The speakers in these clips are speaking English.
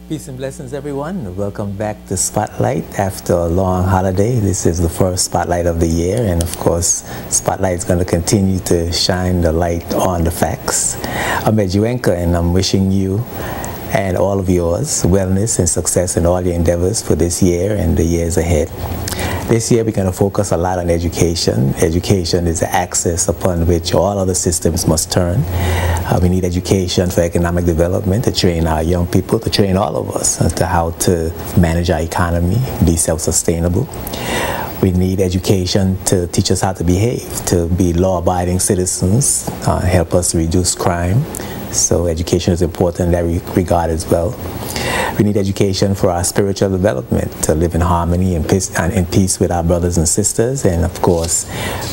Peace and blessings, everyone. Welcome back to Spotlight after a long holiday. This is the first Spotlight of the year, and of course, Spotlight is going to continue to shine the light on the facts. I'm Ed Uenka, and I'm wishing you and all of yours wellness and success in all your endeavors for this year and the years ahead. This year we're going to focus a lot on education. Education is the axis upon which all other systems must turn. We need education for economic development, to train our young people, to train all of us as to how to manage our economy, be self-sustainable. We need education to teach us how to behave, to be law-abiding citizens, help us reduce crime. So education is important in that regard as well. We need education for our spiritual development, to live in harmony and in peace with our brothers and sisters. And of course,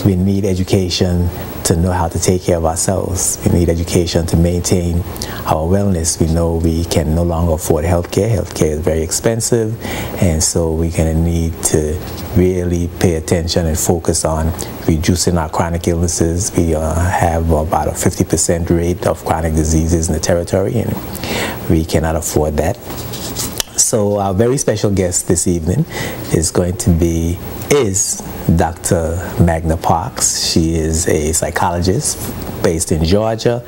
we need education to know how to take care of ourselves. We need education to maintain our wellness. We know we can no longer afford healthcare. Healthcare is very expensive, and so we're going to need to really pay attention and focus on reducing our chronic illnesses. We have about a 50% rate of chronic diseases in the territory, and we cannot afford that. So our very special guest this evening is Dr. Magna Parks. She is a psychologist based in Georgia,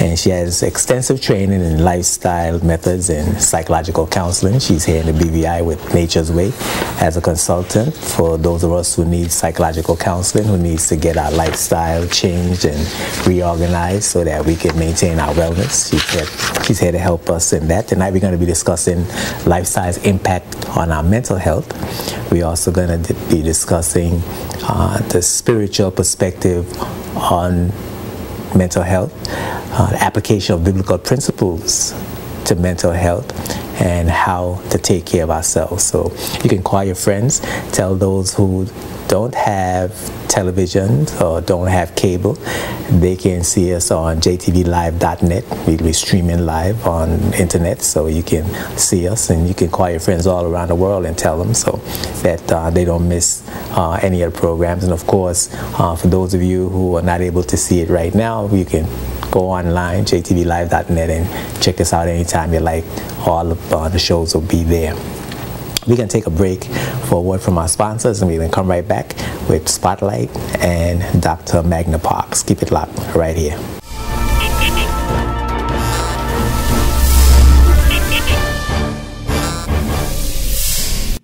and she has extensive training in lifestyle methods and psychological counseling. She's here in the BVI with Nature's Way as a consultant for those of us who need psychological counseling, who needs to get our lifestyle changed and reorganized so that we can maintain our wellness. She's here to help us in that. Tonight we're going to be discussing lifestyle's impact on our mental health. We're also going to be discussing the spiritual perspective on mental health, the application of biblical principles to mental health, and how to take care of ourselves. So you can call your friends, tell those who don't have television or don't have cable, they can see us on jtvlive.net. We'll be streaming live on internet, so you can see us, and you can call your friends all around the world and tell them so that they don't miss any of the programs. And of course, for those of you who are not able to see it right now, you can go online, jtvlive.net, and check us out anytime you like. All of the shows will be there. We're going to take a break for a word from our sponsors, and we're going to come right back with Spotlight and Dr. Magna Parks. Keep it locked right here.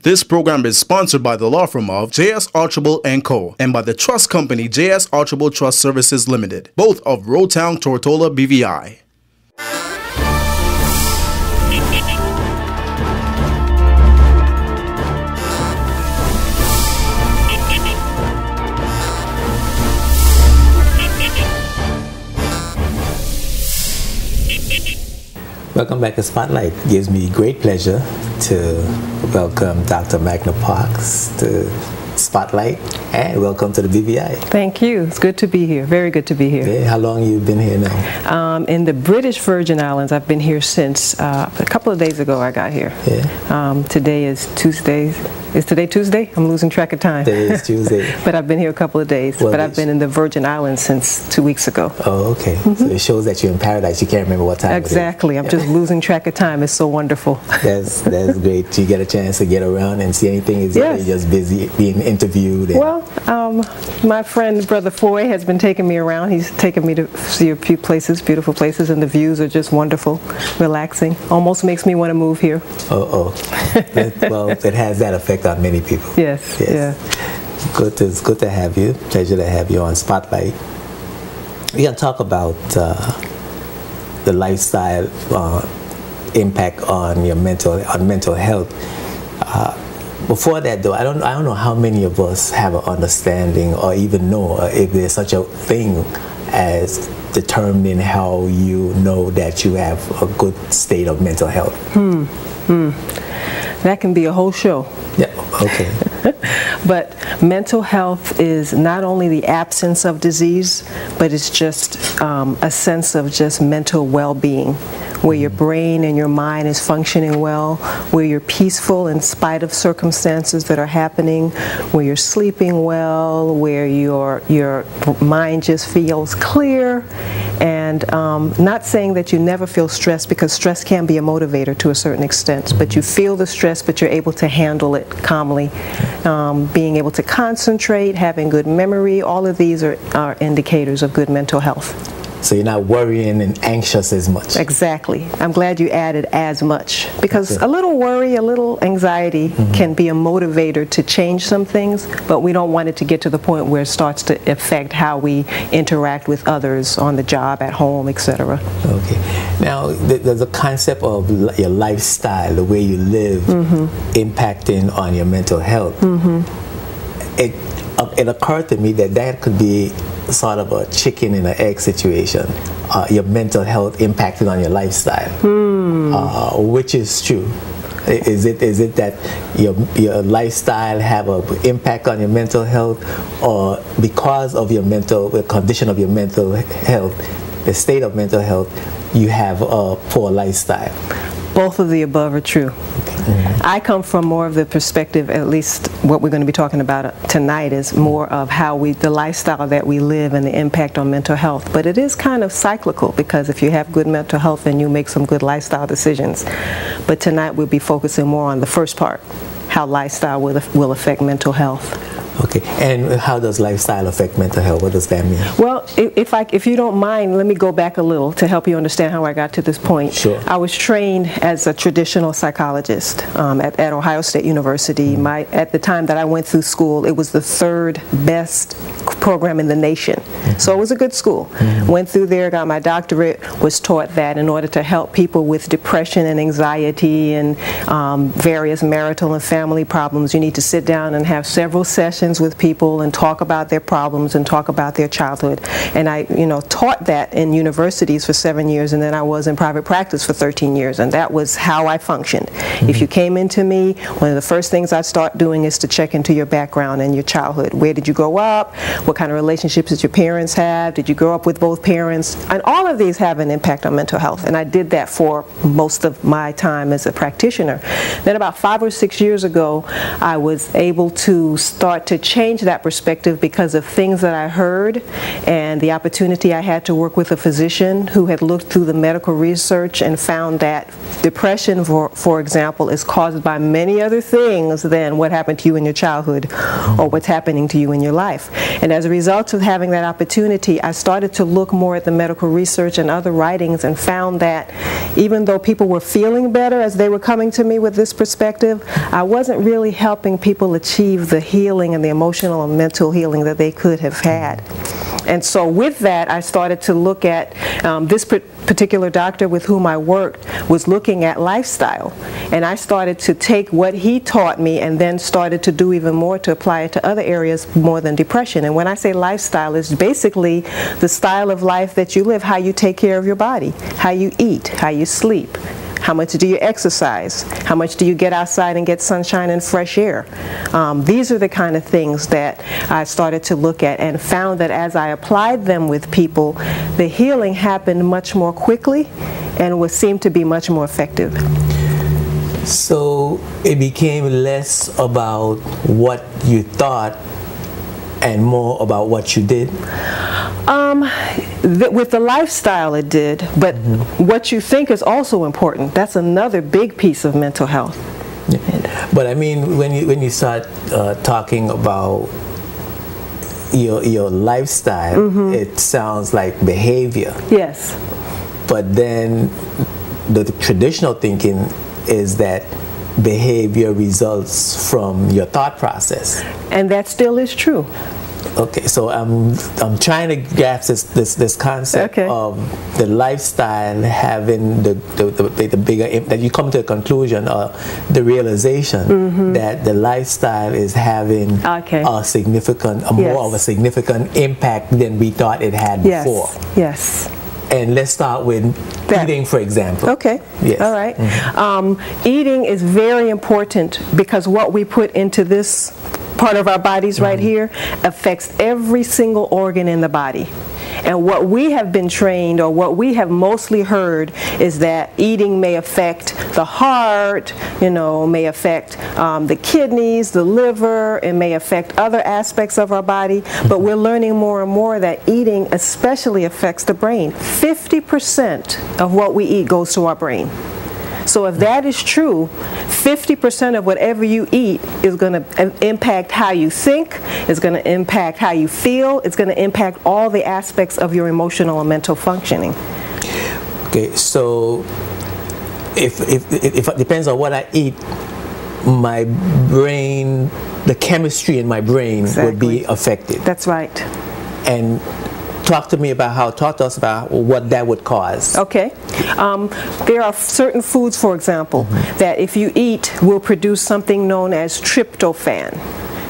This program is sponsored by the law firm of J.S. Archibald & Co. and by the trust company J.S. Archibald Trust Services Limited, both of Roadtown, Tortola, BVI. Welcome back to Spotlight. It gives me great pleasure to welcome Dr. Magna Parks to Spotlight, and welcome to the BVI. Thank you. It's good to be here. Very good to be here. Yeah, how long have you been here now? In the British Virgin Islands, I've been here since a couple of days ago I got here. Yeah. Today is Tuesday. Is today Tuesday? I'm losing track of time. Today is Tuesday. But I've been here a couple of days. Well, but I've been in the Virgin Islands since 2 weeks ago. Oh, okay. So it shows that you're in paradise. You can't remember what time Exactly. I'm just losing track of time. It's so wonderful. That's great. Do you get a chance to get around and see anything? Is Yes. just busy being interviewed? And Well, my friend, Brother Foy, has been taking me around. He's taken me to see a few places, beautiful places, and the views are just wonderful, relaxing. Almost makes me want to move here. Well, it has that effect on many people. Yes. Yeah. It's good to have you. Pleasure to have you on Spotlight. We're going to talk about the lifestyle impact on your mental health. Before that, though, I don't know how many of us have an understanding or even know if there's such a thing as determining how you know that you have a good state of mental health. That can be a whole show. Yeah, okay. But mental health is not only the absence of disease, but it's just a sense of just mental well-being, where your brain and your mind is functioning well, where you're peaceful in spite of circumstances that are happening, where you're sleeping well, where your mind just feels clear, and And not saying that you never feel stress, because stress can be a motivator to a certain extent, but you feel the stress, but you're able to handle it calmly. Being able to concentrate, having good memory, all of these are indicators of good mental health. So you're not worrying and anxious as much. Exactly. I'm glad you added as much, because a little worry, a little anxiety can be a motivator to change some things, but we don't want it to get to the point where it starts to affect how we interact with others on the job, at home, etc. Okay. Now, there's a concept of your lifestyle, the way you live, impacting on your mental health. It occurred to me that could be sort of a chicken and an egg situation. Your mental health impacted on your lifestyle, which is true. Is it that your lifestyle have an impact on your mental health, or because of the condition of your mental health, the state of mental health, you have a poor lifestyle? Both of the above are true. I come from more of the perspective, at least what we're going to be talking about tonight is more of how the lifestyle that we live and the impact on mental health. But it is kind of cyclical, because if you have good mental health, then you make some good lifestyle decisions. But tonight we'll be focusing more on the first part, how lifestyle will affect mental health. Okay, and how does lifestyle affect mental health? What does that mean? Well, if you don't mind, let me go back a little to help you understand how I got to this point. Sure. I was trained as a traditional psychologist at Ohio State University. At the time that I went through school, it was the third best program in the nation. So it was a good school. Went through there, got my doctorate, was taught that in order to help people with depression and anxiety and various marital and family problems, you need to sit down and have several sessions with people and talk about their problems and talk about their childhood. And I, taught that in universities for 7 years, and then I was in private practice for 13 years, and that was how I functioned. If you came into me, one of the first things I'd start doing is to check into your background and your childhood. Where did you grow up? What kind of relationships did your parents have? Did you grow up with both parents? And all of these have an impact on mental health, and I did that for most of my time as a practitioner. Then about 5 or 6 years ago, I was able to start to change that perspective because of things that I heard and the opportunity I had to work with a physician who had looked through the medical research and found that depression, for example, is caused by many other things than what happened to you in your childhood or what's happening to you in your life. And as a result of having that opportunity, I started to look more at the medical research and other writings and found that even though people were feeling better as they were coming to me with this perspective, I wasn't really helping people achieve the healing and the emotional and mental healing that they could have had. And so with that, I started to look at this particular doctor with whom I worked was looking at lifestyle. And I started to take what he taught me and then started to do even more to apply it to other areas more than depression. And when I say lifestyle, it's basically the style of life that you live, how you take care of your body, how you eat, how you sleep. How much do you exercise? How much do you get outside and get sunshine and fresh air? These are the kind of things that I started to look at and found that as I applied them with people, the healing happened much more quickly and seemed to be much more effective. So it became less about what you thought and more about what you did? With the lifestyle it did, but what you think is also important. That's another big piece of mental health. Yeah. But I mean, when you start talking about your lifestyle, it sounds like behavior. Yes. But then the traditional thinking is that behavior results from your thought process. And that still is true. Okay, so I'm trying to grasp this concept of the lifestyle having the bigger, that you come to a conclusion or the realization that the lifestyle is having a significant, more of a significant impact than we thought it had before. Yes. And let's start with eating, for example. Okay. Yes. All right. Eating is very important because what we put into this part of our bodies right here affects every single organ in the body. And what we have been trained, or what we have mostly heard, is that eating may affect the heart, may affect the kidneys, the liver, it may affect other aspects of our body. But we're learning more and more that eating especially affects the brain. 50% of what we eat goes to our brain. So if that is true, 50% of whatever you eat is going to impact how you think, it's going to impact how you feel, it's going to impact all the aspects of your emotional and mental functioning. Okay, so if it depends on what I eat, my brain, the chemistry in my brain would be affected. That's right. And talk to us about what that would cause. Okay. There are certain foods, for example, that if you eat will produce something known as tryptophan.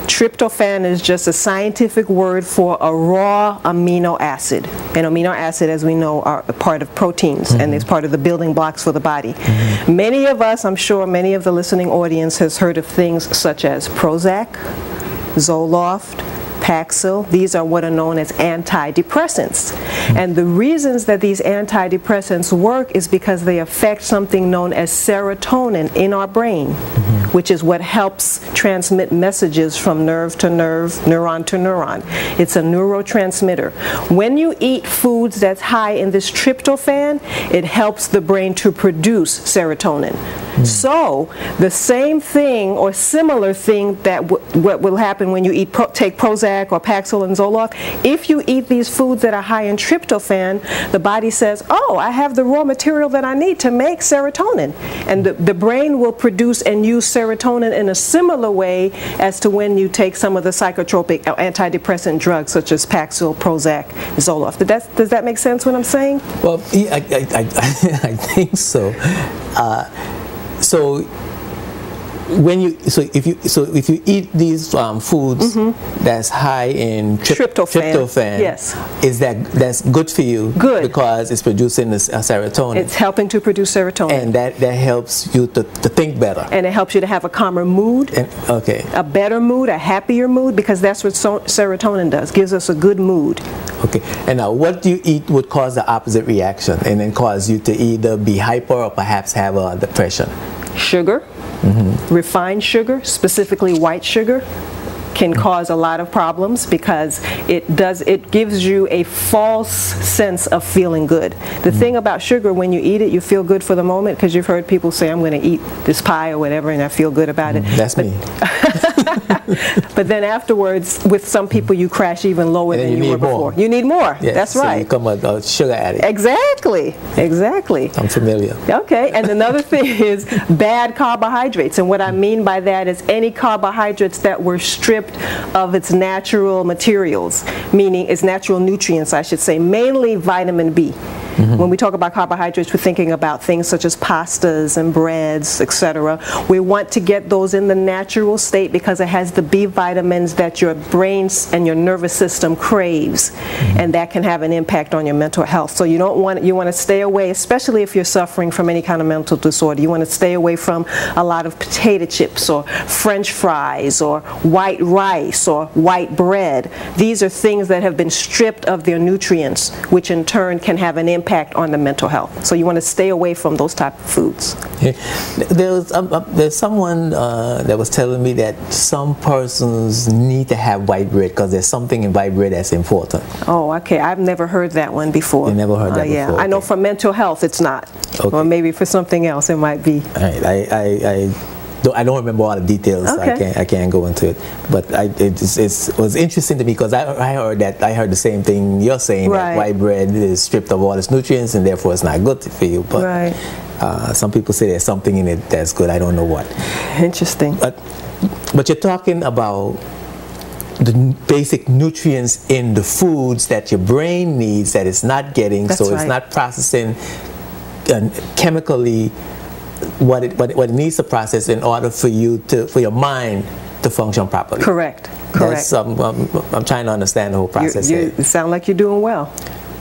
Tryptophan is just a scientific word for a raw amino acid. And amino acid, as we know, are a part of proteins, and it's part of the building blocks for the body. Many of us, I'm sure many of the listening audience has heard of things such as Prozac, Zoloft, Paxil. These are what are known as antidepressants. And the reasons that these antidepressants work is because they affect something known as serotonin in our brain, which is what helps transmit messages from nerve to nerve, neuron to neuron. It's a neurotransmitter. When you eat foods that's high in this tryptophan, it helps the brain to produce serotonin. So the same thing or similar thing that what will happen when you take Prozac or Paxil and Zoloft, if you eat these foods that are high in tryptophan, the body says, oh, I have the raw material that I need to make serotonin. And the brain will produce and use serotonin in a similar way as to when you take some of the psychotropic or antidepressant drugs such as Paxil, Prozac, Zoloft. Does that make sense what I'm saying? Well, yeah, I think so. So if you eat these foods that's high in tryptophan, yes, that's good for you? Good, because it's producing this serotonin. It's helping to produce serotonin, and that helps you to think better. And it helps you to have a calmer mood, a better mood, a happier mood, because that's what serotonin does. Gives us a good mood. Okay, and now what do you eat would cause the opposite reaction, and then cause you to either be hyper or perhaps have a depression? Sugar. Refined sugar, specifically white sugar, can cause a lot of problems because it gives you a false sense of feeling good. The thing about sugar, when you eat it, you feel good for the moment, because you've heard people say, I'm going to eat this pie or whatever and I feel good about it. That's me. But then afterwards, with some people, you crash even lower than you were before. You need more. Yes, that's right. So you become a sugar addict. Exactly. I'm familiar. Okay, and another thing is bad carbohydrates. And what I mean by that is any carbohydrates that were stripped of its natural materials, meaning its natural nutrients, I should say, mainly vitamin B. When we talk about carbohydrates, we're thinking about things such as pastas and breads, etc. We want to get those in the natural state because it has the B vitamins that your brain and your nervous system craves, and that can have an impact on your mental health. So you want to stay away, especially if you're suffering from any kind of mental disorder. You want to stay away from a lot of potato chips or French fries or white rice or white bread. These are things that have been stripped of their nutrients, which in turn can have an impact on the mental health. So you want to stay away from those type of foods. Yeah. There's someone that was telling me that some persons need to have white bread because there's something in white bread that's important. Oh, okay. I've never heard that one before. You never heard that yeah. before? I know for mental health it's not. Okay. Or maybe for something else it might be. All right. I don't remember all the details. Okay. I can't go into it. But it was interesting to me because I heard the same thing you're saying, right, that white bread is stripped of all its nutrients and therefore it's not good for you. But right, some people say there's something in it that's good. I don't know what. Interesting. But you're talking about the basic nutrients in the foods that your brain needs that it's not getting, that's so right, it's not processing chemically what it needs to process in order for your mind to function properly. Correct. I'm trying to understand the whole process. You sound like you're doing well.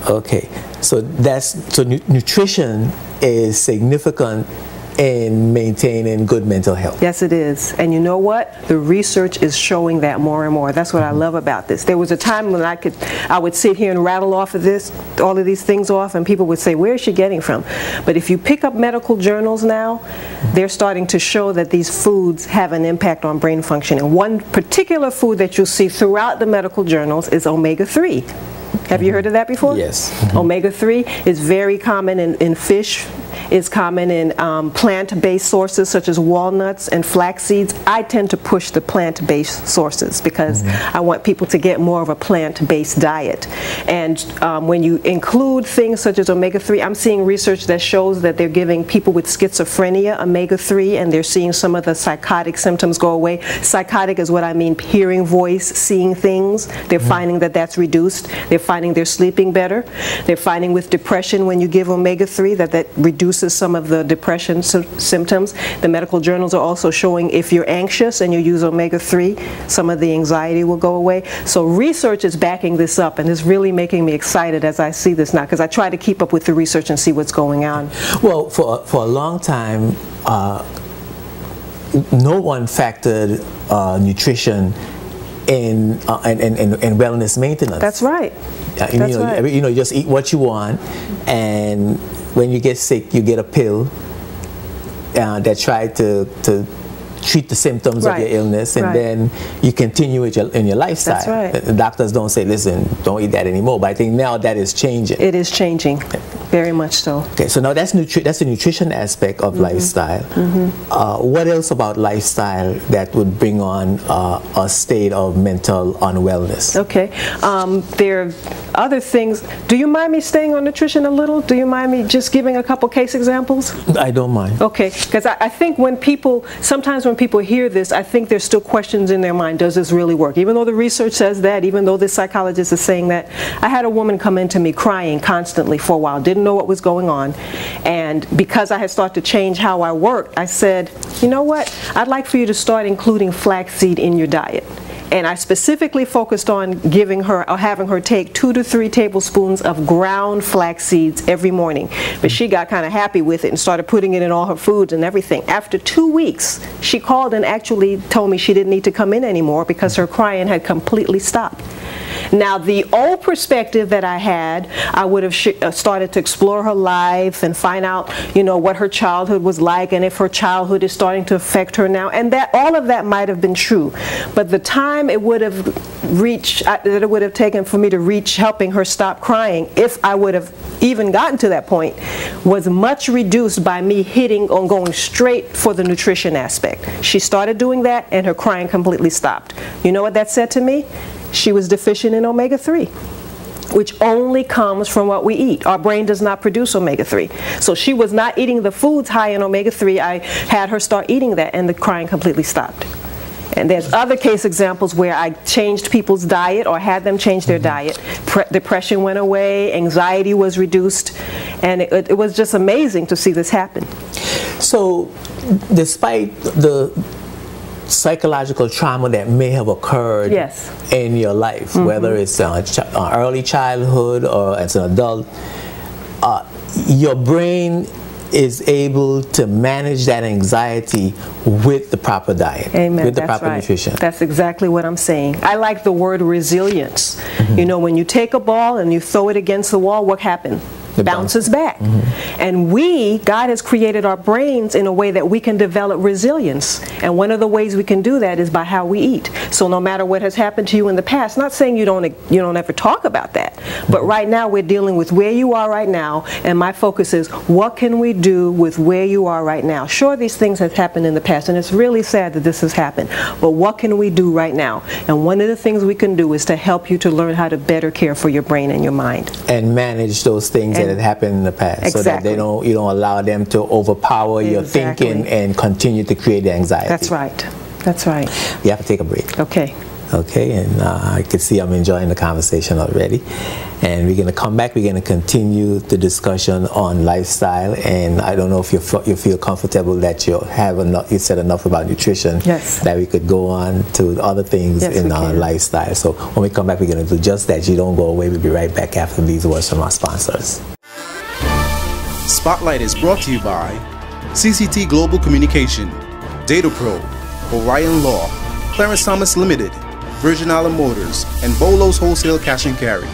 Okay, so nutrition is significant in maintaining good mental health. Yes, it is. And you know what? The research is showing that more and more. That's what I love about this. There was a time when I would sit here and rattle off of all of these things off, and people would say, where is she getting from? But if you pick up medical journals now, they're starting to show that these foods have an impact on brain function. And one particular food that you'll see throughout the medical journals is omega-3. Have you heard of that before? Yes. Omega-3 is very common in fish. It's common in plant-based sources such as walnuts and flax seeds. I tend to push the plant-based sources because I want people to get more of a plant-based diet. And when you include things such as omega-3, I'm seeing research that shows that they're giving people with schizophrenia omega-3, and they're seeing some of the psychotic symptoms go away. Psychotic is what I mean hearing voice, seeing things. They're finding that that's reduced. They're finding they're sleeping better. They're finding with depression, when you give omega-3, that reduces some of the depression symptoms. The medical journals are also showing if you're anxious and you use omega-3, some of the anxiety will go away. So research is backing this up, and it's really making me excited as I see this now, because I try to keep up with the research and see what's going on. Well, for a long time, no one factored nutrition in wellness maintenance. That's right. You know, just eat what you want, and when you get sick, you get a pill that try to treat the symptoms of your illness, and then you continue it in your lifestyle. That's right. The doctors don't say, listen, don't eat that anymore, but I think now that is changing. It is changing, very much so. Okay, so now that's the nutrition aspect of lifestyle. What else about lifestyle that would bring on a state of mental unwellness? Okay, there are other things. Do you mind me staying on nutrition a little? Do you mind me just giving a couple case examples? I don't mind. Okay, because I think sometimes when people hear this, I think there's still questions in their mind. Does this really work? Even though the research says that, even though this psychologist is saying that. I had a woman come in to me crying constantly for a while, didn't know what was going on, and because I had started to change how I worked, I said, you know what, I'd like for you to start including flaxseed in your diet. And I specifically focused on giving her or having her take 2 to 3 tablespoons of ground flax seeds every morning. But she got kind of happy with it and started putting it in all her foods and everything. After 2 weeks, she called and actually told me she didn't need to come in anymore because her crying had completely stopped. Now, the old perspective that I had, I would have started to explore her life and find out, you know, what her childhood was like, and if her childhood is starting to affect her now, and that all of that might have been true. But the time it would have taken for me to reach helping her stop crying, if I would have even gotten to that point, was much reduced by me going straight for the nutrition aspect. She started doing that, and her crying completely stopped. You know what that said to me? She was deficient in omega-3, which only comes from what we eat. Our brain does not produce omega-3. So she was not eating the foods high in omega-3. I had her start eating that, and the crying completely stopped. And there's other case examples where I changed people's diet or had them change their diet. Depression went away, anxiety was reduced, and it was just amazing to see this happen. So despite the psychological trauma that may have occurred in your life, whether it's early childhood or as an adult, your brain is able to manage that anxiety with the proper diet, with the proper nutrition. That's exactly what I'm saying. I like the word resilience. You know, when you take a ball and you throw it against the wall, what happens? It bounces back. And God has created our brains in a way that we can develop resilience. And one of the ways we can do that is by how we eat. So no matter what has happened to you in the past, not saying you don't ever talk about that, but right now we're dealing with where you are right now, and my focus is what can we do with where you are right now? Sure, these things have happened in the past, and it's really sad that this has happened, but what can we do right now? And one of the things we can do is to help you to learn how to better care for your brain and your mind. And manage those things that had happened in the past, so that you don't allow them to overpower your thinking and continue to create the anxiety. That's right. That's right. We have to take a break. Okay. Okay, and I can see I'm enjoying the conversation already. And we're going to come back. We're going to continue the discussion on lifestyle. And I don't know if you feel comfortable that you said enough about nutrition. Yes. That we could go on to other things in our lifestyle. So when we come back, we're going to do just that. You don't go away. We'll be right back after these words from our sponsors. Spotlight is brought to you by CCT Global Communication, DataPro, Orion Law, Clarence Thomas Limited, Virgin Island Motors, and Bolos Wholesale Cash and Carry.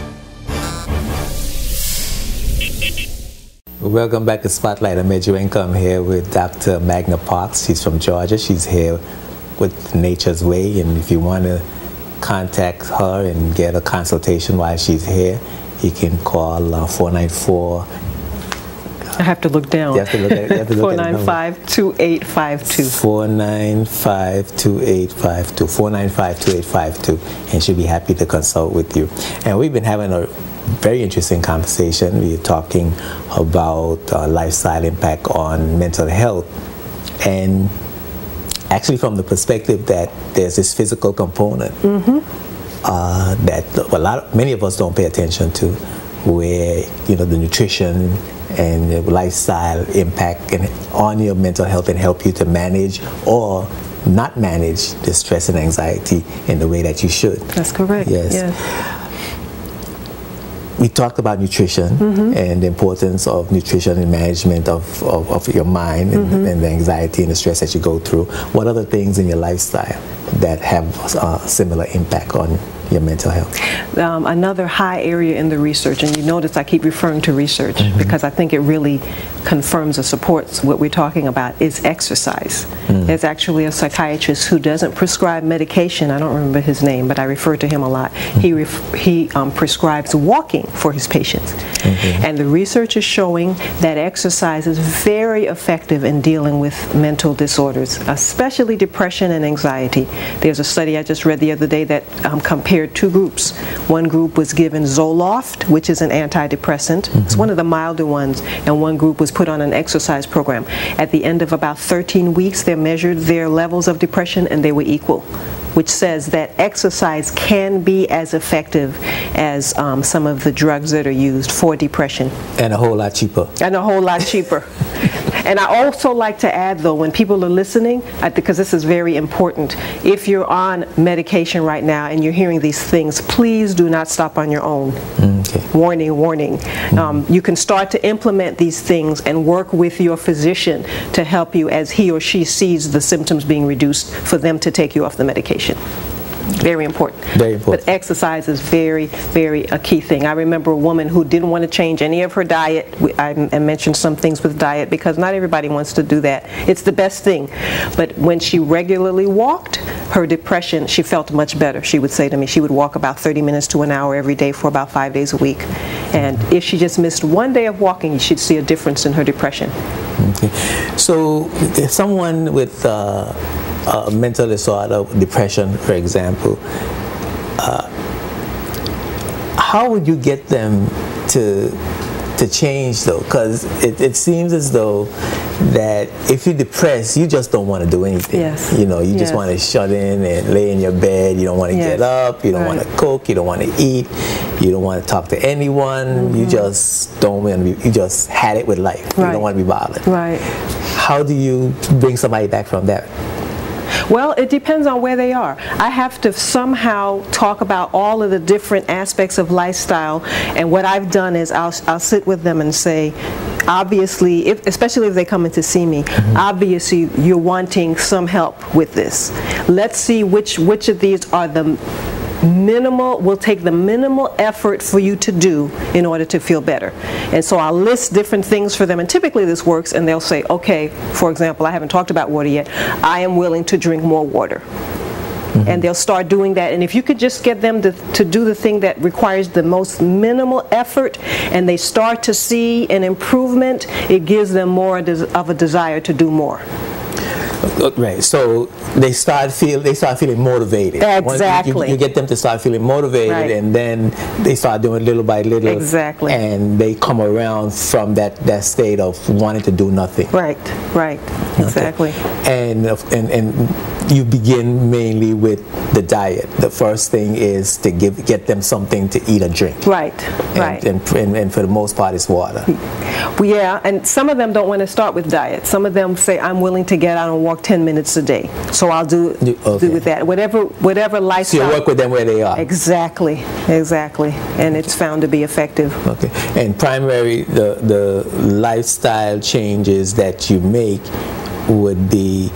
Welcome back to Spotlight on Major Income, here with Dr. Magna Parks. She's from Georgia. She's here with Nature's Way, and if you want to contact her and get a consultation while she's here, you can call 494. I have to look down. You have to look at it. 495-2852. 495-2852. 495-2852, and she'll be happy to consult with you. And we've been having a very interesting conversation. We're talking about lifestyle impact on mental health, and actually from the perspective that there's this physical component that many of us don't pay attention to, where the nutrition and the lifestyle impact on your mental health and help you to manage or not manage the stress and anxiety in the way that you should. That's correct. Yes. We talked about nutrition and the importance of nutrition and management of your mind and the anxiety and the stress that you go through. What other things in your lifestyle that have similar impact on your mental health? Another high area in the research, and you notice I keep referring to research because I think it really confirms or supports what we're talking about, is exercise. There's actually a psychiatrist who doesn't prescribe medication. I don't remember his name, but I refer to him a lot. He prescribes walking for his patients. And the research is showing that exercise is very effective in dealing with mental disorders, especially depression and anxiety. There's a study I just read the other day that compared two groups. One group was given Zoloft, which is an antidepressant. It's one of the milder ones, and one group was put on an exercise program. At the end of about 13 weeks, they measured their levels of depression and they were equal, which says that exercise can be as effective as some of the drugs that are used for depression. And a whole lot cheaper. And a whole lot cheaper. And I also like to add, though, when people are listening, because this is very important, if you're on medication right now and you're hearing these things, please do not stop on your own. Warning, warning. You can start to implement these things and work with your physician to help you as he or she sees the symptoms being reduced for them to take you off the medication. Very important. Very important. But exercise is very, very a key thing. I remember a woman who didn't want to change any of her diet. I mentioned some things with diet because not everybody wants to do that. It's the best thing. But when she regularly walked, her depression, she felt much better. She would say to me, she would walk about 30 minutes to an hour every day for about 5 days a week. And if she just missed one day of walking, she'd see a difference in her depression. Okay. So if someone with mental disorder, depression, for example, how would you get them to change, though? Because it seems as though that if you're depressed, you just don't want to do anything. Yes. You just want to shut in and lay in your bed. You don't want to get up. You don't want to cook. You don't want to eat. You don't want to talk to anyone. You just don't want to be, you just had it with life. You don't want to be bothered. Right. How do you bring somebody back from that? Well, it depends on where they are. I have to somehow talk about all of the different aspects of lifestyle, and what I've done is I'll sit with them and say, obviously, especially if they come in to see me, obviously you're wanting some help with this. Let's see which of these are the will take the minimal effort for you to do in order to feel better. And so I'll list different things for them, and typically this works, and they'll say, okay, for example, I haven't talked about water yet, I am willing to drink more water. And they'll start doing that, and if you could just get them to do the thing that requires the most minimal effort, and they start to see an improvement, it gives them more of a desire to do more. Right, so they start feeling motivated. Exactly. You get them to start feeling motivated, and then they start doing little by little. Exactly. And they come around from that state of wanting to do nothing. Right. Exactly. And you begin mainly with the diet. The first thing is to get them something to eat or drink. Right, right. And for the most part, it's water. Well, yeah, and some of them don't want to start with diet. Some of them say, I'm willing to get out and walk 10 minutes a day. So I'll do with that. Whatever lifestyle. So you work with them where they are. Exactly, exactly. And it's found to be effective. Okay. And primary, the lifestyle changes that you make would be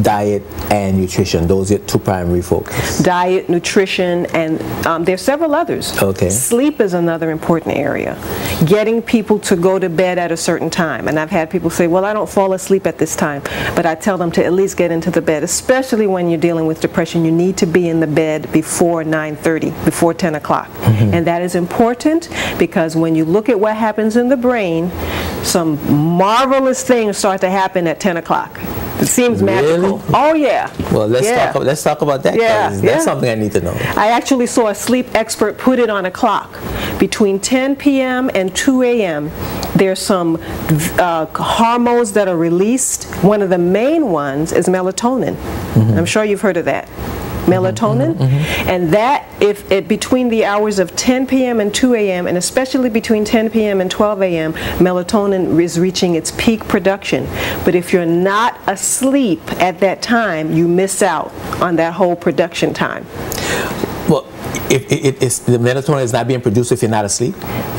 diet and nutrition. Those are two primary focus. Diet, nutrition, and there's several others. Okay. Sleep is another important area. Getting people to go to bed at a certain time. And I've had people say, well, I don't fall asleep at this time. But I tell them to at least get into the bed, especially when you're dealing with depression. You need to be in the bed before 9:30, before 10 o'clock. And that is important because when you look at what happens in the brain, some marvelous things start to happen at 10 o'clock. It seems magical. Really? Oh, yeah. Well, let's talk about that. Yeah, That's something I need to know. I actually saw a sleep expert put it on a clock. Between 10 p.m. and 2 a.m., there's some hormones that are released. One of the main ones is melatonin. I'm sure you've heard of that. Melatonin, and that between the hours of 10 p.m. and 2 a.m. and especially between 10 p.m. and 12 a.m. melatonin is reaching its peak production. But if you're not asleep at that time, you miss out on that whole production time. Well, if the melatonin is not being produced if you're not asleep,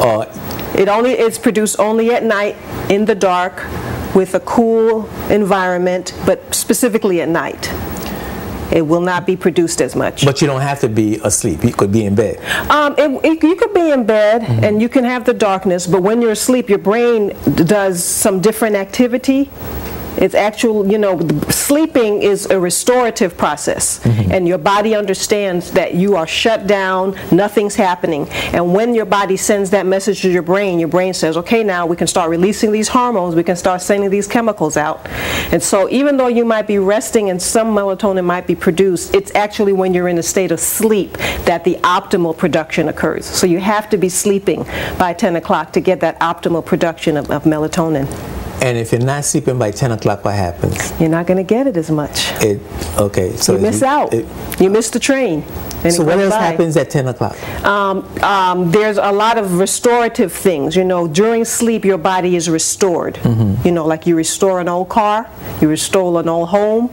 or it's produced only at night in the dark with a cool environment, but specifically at night. It will not be produced as much. But you don't have to be asleep. You could be in bed. You could be in bed and you can have the darkness, but when you're asleep, your brain does some different activity. It's actual, sleeping is a restorative process, and your body understands that you are shut down, nothing's happening. And when your body sends that message to your brain says, okay, now we can start releasing these hormones, we can start sending these chemicals out. And so even though you might be resting and some melatonin might be produced, it's actually when you're in a state of sleep that the optimal production occurs. So you have to be sleeping by 10 o'clock to get that optimal production of melatonin. And if you're not sleeping by 10 o'clock, what happens? You're not going to get it as much. Okay. So you miss out. You miss the train. So what else happens at 10 o'clock? There's a lot of restorative things. During sleep, your body is restored. Like you restore an old car, you restore an old home.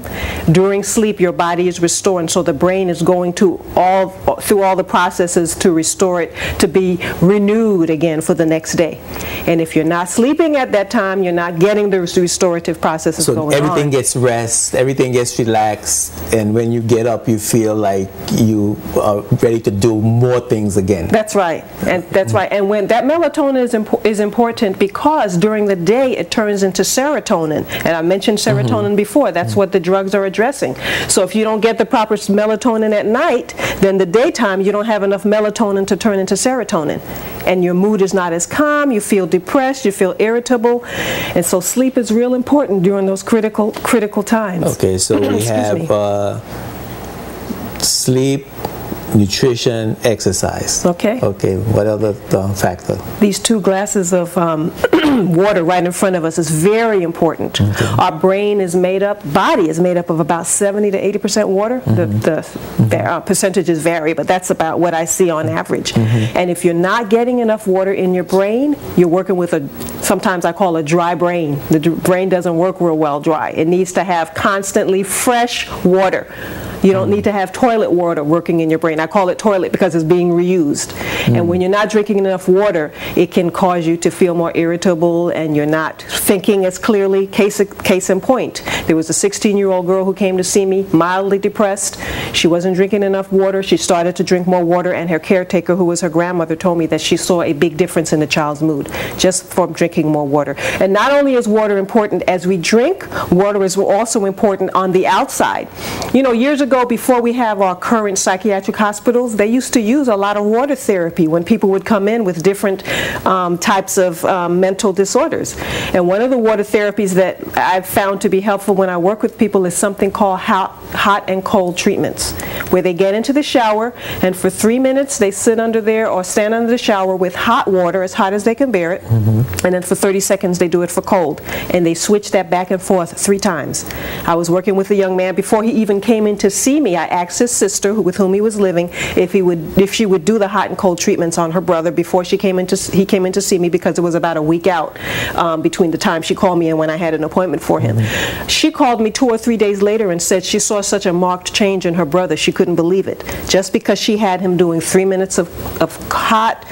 During sleep, your body is restored, and so the brain is going through all the processes to restore it to be renewed again for the next day. And if you're not sleeping at that time, you're not getting the restorative processes going on. So everything gets rest, everything gets relaxed, and when you get up, you feel like you are ready to do more things again. That's right, and that's right. And when that melatonin is important because during the day it turns into serotonin, and I mentioned serotonin before. That's what the drugs are addressing. So if you don't get the proper melatonin at night, then the daytime you don't have enough melatonin to turn into serotonin, and your mood is not as calm. You feel depressed. You feel irritable, and so sleep is real important during those critical times. Okay, so we have sleep, nutrition, exercise. Okay. Okay, what other factor? These 2 glasses of water right in front of us is very important. Okay. Our body is made up of about 70 to 80% water. The percentages vary, but that's about what I see on average. And if you're not getting enough water in your brain, you're working with sometimes I call a dry brain. The brain doesn't work real well dry. It needs to have constantly fresh water. You don't need to have toilet water working in your brain. I call it toilet because it's being reused. And when you're not drinking enough water, it can cause you to feel more irritable and you're not thinking as clearly. Case in point, there was a 16-year-old girl who came to see me, mildly depressed. She wasn't drinking enough water. She started to drink more water, and her caretaker, who was her grandmother, told me that she saw a big difference in the child's mood just from drinking more water. And not only is water important as we drink, water is also important on the outside. Years ago, before we have our current psychiatric hospitals, they used to use a lot of water therapy when people would come in with different types of mental disorders. And one of the water therapies that I've found to be helpful when I work with people is something called hot and cold treatments, where they get into the shower and for 3 minutes they sit under there or stand under the shower with hot water, as hot as they can bear it, and then for 30 seconds they do it for cold, and they switch that back and forth 3 times. I was working with a young man before he even came in to see me. I asked his sister, with whom he was living, if she would do the hot and cold treatments on her brother before he came in to see me, because it was about a week out between the time she called me and when I had an appointment for him. She called me 2 or 3 days later and said she saw such a marked change in her brother. She couldn't believe it, just because she had him doing 3 minutes of hot,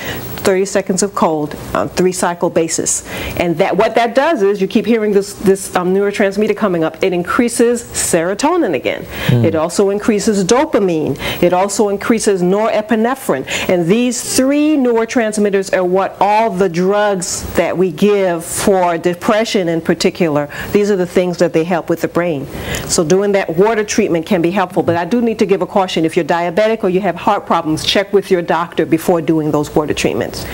30 seconds of cold on 3-cycle basis. And what that does is, you keep hearing this neurotransmitter coming up, it increases serotonin again. It also increases dopamine. It also increases norepinephrine. And these 3 neurotransmitters are what all the drugs that we give for depression in particular, these are the things that they help with the brain. So doing that water treatment can be helpful, but I do need to give a caution. If you're diabetic or you have heart problems, check with your doctor before doing those water treatments.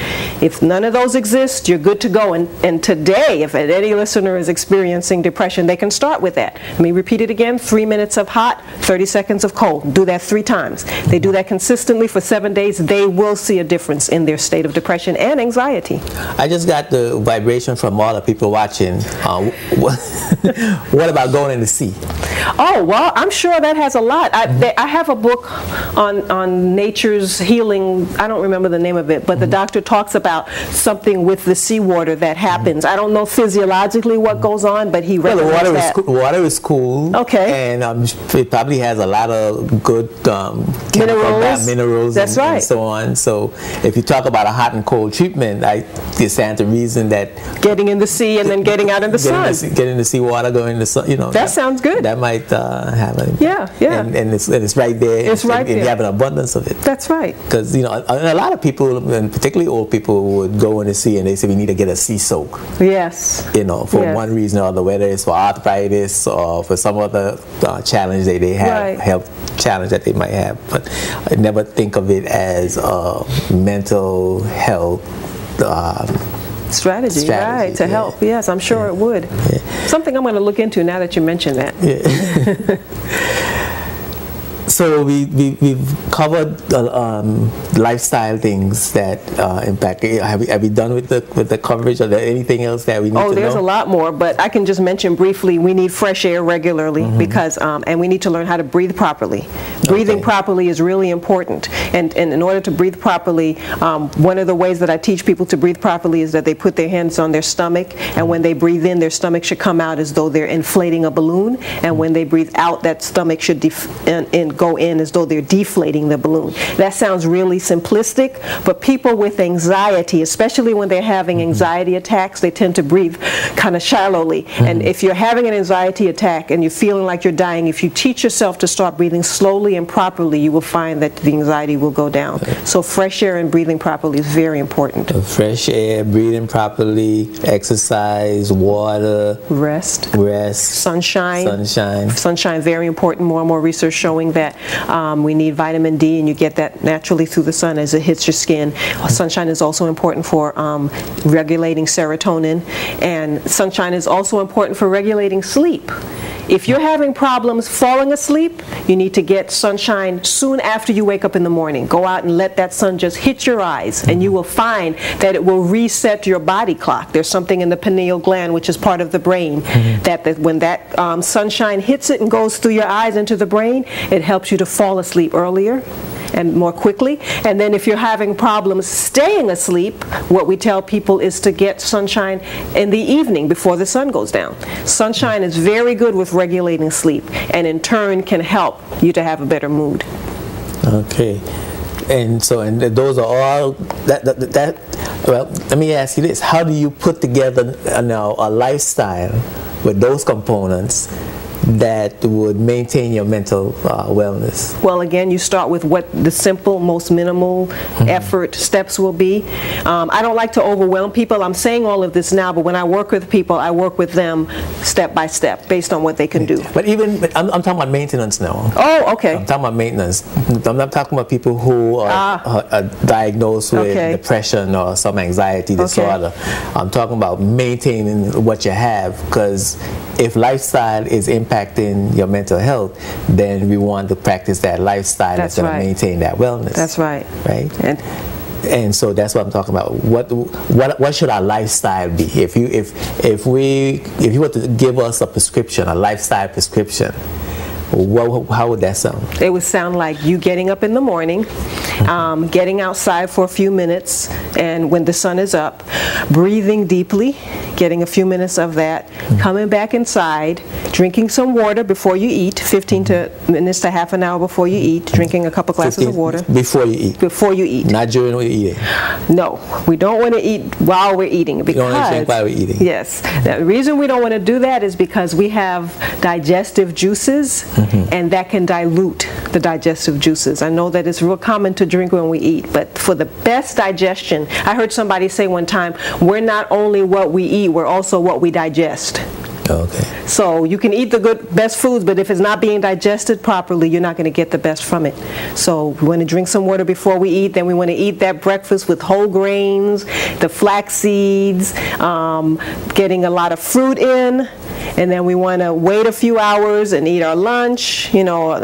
If none of those exist, you're good to go. And today, if any listener is experiencing depression, they can start with that. Let me repeat it again: 3 minutes of hot, 30 seconds of cold. Do that 3 times. They do that consistently for 7 days. They will see a difference in their state of depression and anxiety. I just got the vibration from all the people watching. What about going in the sea? Oh, well, I'm sure that has a lot. I have a book on nature's healing. I don't remember the name of it, but the doctor talks about something with the seawater that happens. I don't know physiologically what goes on, but he recommends that. The water is cool. Okay. And it probably has a lot of good minerals That's and right. so on. So if you talk about a hot and cold treatment, I stand to reason that getting in the sea and then getting out in the sun. Getting in the seawater, going in the sun, that sounds good. That might have a... Yeah. And it's right there. It's right there. And you have an abundance of it. That's right. Because, a lot of people, and particularly old people, would go in the sea and they say we need to get a sea soak. Yes. For one reason or other, whether it's for arthritis or for some other challenge they have, right. Health challenge that they might have. But I never think of it as a mental health strategy, right, to help. Yes, I'm sure it would. Yeah. Something I'm going to look into now that you mention that. Yeah. So we've covered lifestyle things that impact. Have we done with the coverage? Are there anything else that we need to know? Oh, there's a lot more, but I can just mention briefly, we need fresh air regularly because, and we need to learn how to breathe properly. Breathing properly is really important, and in order to breathe properly, one of the ways that I teach people to breathe properly is that they put their hands on their stomach, and when they breathe in, their stomach should come out as though they're inflating a balloon, and when they breathe out, that stomach should go in as though they're deflating the balloon. That sounds really simplistic, but people with anxiety, especially when they're having anxiety attacks, they tend to breathe kind of shallowly. And if you're having an anxiety attack and you're feeling like you're dying, if you teach yourself to start breathing slowly and properly, you will find that the anxiety will go down. So fresh air and breathing properly is very important. Fresh air, breathing properly, exercise, water, rest, sunshine, very important. More and more research showing that we need vitamin D, and you get that naturally through the sun as it hits your skin. Sunshine is also important for regulating serotonin, and sunshine is also important for regulating sleep. If you're having problems falling asleep, you need to get sunshine soon after you wake up in the morning. Go out and let that sun just hit your eyes, and you will find that it will reset your body clock. There's something in the pineal gland, which is part of the brain, that when that sunshine hits it and goes through your eyes into the brain, it helps you to fall asleep earlier and more quickly. And then if you're having problems staying asleep, what we tell people is to get sunshine in the evening before the sun goes down. Sunshine is very good with regulating sleep, and in turn can help you to have a better mood. Okay. And those are all well, let me ask you this: how do you put together a lifestyle with those components that would maintain your mental wellness? Well, again, you start with what the simple, most minimal effort steps will be. I don't like to overwhelm people. I'm saying all of this now, but when I work with people, I work with them step by step based on what they can do. But I'm talking about maintenance now. Oh, okay. I'm talking about maintenance. I'm not talking about people who are diagnosed with depression or some anxiety disorder. I'm talking about maintaining what you have, because if lifestyle is impacting your mental health, then we want to practice that lifestyle that's going to maintain that wellness. That's right. Right? And so that's what I'm talking about. What should our lifestyle be? If you were to give us a prescription, a lifestyle prescription, how would that sound? It would sound like you getting up in the morning, getting outside for a few minutes, and when the sun is up, breathing deeply, getting a few minutes of that, coming back inside, drinking some water before you eat, 15 minutes to half an hour before you eat, drinking a couple glasses of water. Before you eat? Before you eat. Not during when you're eating? No, we don't want to eat while we're eating. Because, you don't want to drink while we're eating? Yes. The reason we don't want to do that is because we have digestive juices, and that can dilute the digestive juices. I know that it's real common to drink when we eat, but for the best digestion, I heard somebody say one time, we're not only what we eat, we're also what we digest. Okay. So you can eat the best foods, but if it's not being digested properly, you're not going to get the best from it. So we want to drink some water before we eat. Then we want to eat that breakfast with whole grains, the flax seeds, getting a lot of fruit in. And then we want to wait a few hours and eat our lunch, a